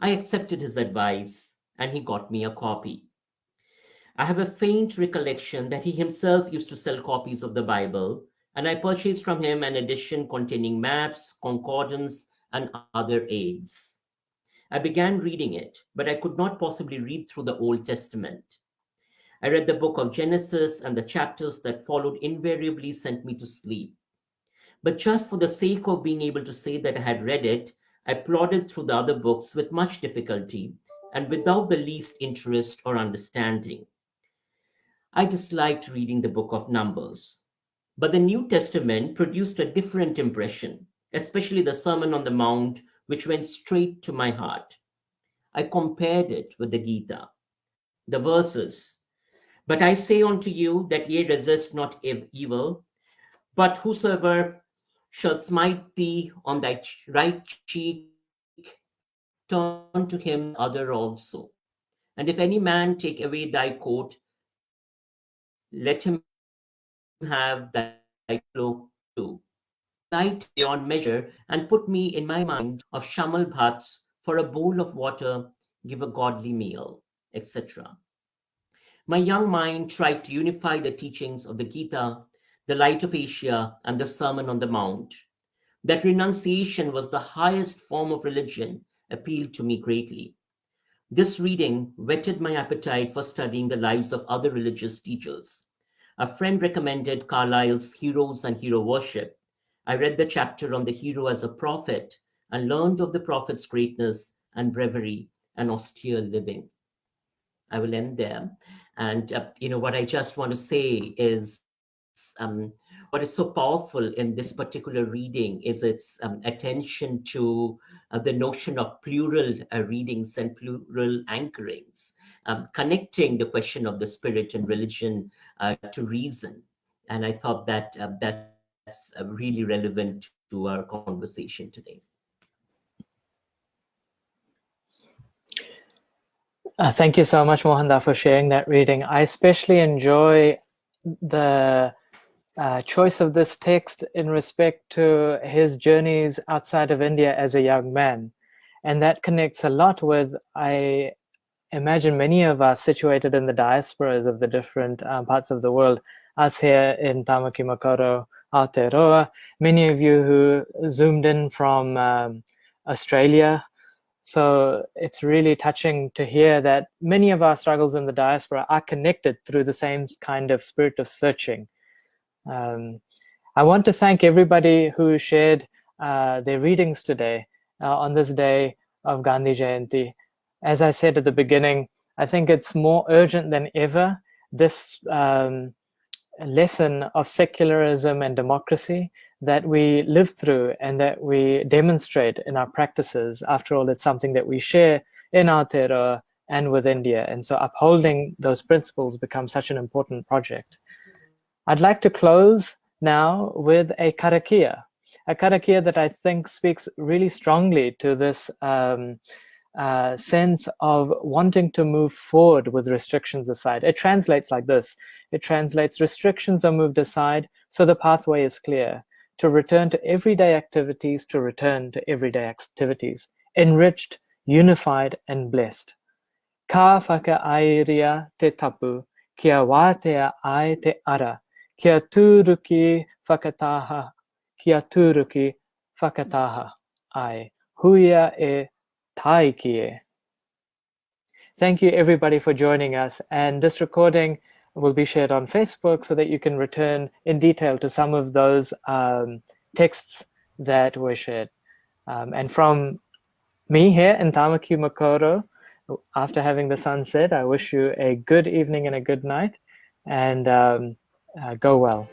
Speaker 8: I accepted his advice, and he got me a copy. I have a faint recollection that he himself used to sell copies of the Bible, and I purchased from him an edition containing maps, concordance, and other aids. I began reading it, but I could not possibly read through the Old Testament. I read the book of Genesis, and the chapters that followed invariably sent me to sleep. But just for the sake of being able to say that I had read it, I plodded through the other books with much difficulty and without the least interest or understanding. I disliked reading the book of Numbers, but the New Testament produced a different impression, especially the Sermon on the Mount, which went straight to my heart. I compared it with the Gita, the verses. But I say unto you that ye resist not evil, but whosoever shall smite thee on thy right cheek, turn to him the other also. And if any man take away thy coat, let him have thy cloak too. Light beyond measure, and put me in my mind of shamal bhats, for a bowl of water, give a godly meal, etc. My young mind tried to unify the teachings of the Gita, the Light of Asia, and the Sermon on the Mount. That renunciation was the highest form of religion appealed to me greatly. This reading whetted my appetite for studying the lives of other religious teachers. A friend recommended Carlyle's Heroes and Hero Worship. I read the chapter on the hero as a prophet and learned of the prophet's greatness and bravery and austere living. I will end there. And what I just want to say is what is so powerful in this particular reading is its attention to the notion of plural readings and plural anchorings, connecting the question of the spirit and religion to reason. And I thought that that's really relevant to our conversation today.
Speaker 1: Thank you so much, Mohanda, for sharing that reading. I especially enjoy the choice of this text in respect to his journeys outside of India as a young man. And that connects a lot with, I imagine, many of us situated in the diasporas of the different parts of the world, us here in Tamaki Makaurau, Aotearoa, many of you who zoomed in from Australia. So it's really touching to hear that many of our struggles in the diaspora are connected through the same kind of spirit of searching. I want to thank everybody who shared their readings today on this day of Gandhi Jayanti. As I said at the beginning, I think it's more urgent than ever, this lesson of secularism and democracy that we live through and that we demonstrate in our practices. After all, it's something that we share in Aotearoa and with India. And so upholding those principles becomes such an important project. I'd like to close now with a karakia that I think speaks really strongly to this sense of wanting to move forward with restrictions aside. It translates like this. It translates, restrictions are moved aside, so the pathway is clear. To return to everyday activities, enriched, unified, and blessed. Ka whakaairia te tapu, kia wātea ai te ara, kia tūruki whakataha ai, huia e taikie. Thank you everybody for joining us, and this recording will be shared on Facebook so that you can return in detail to some of those texts that were shared. And from me here in Tamaki Makaurau, after having the sun set, I wish you a good evening and a good night, and go well.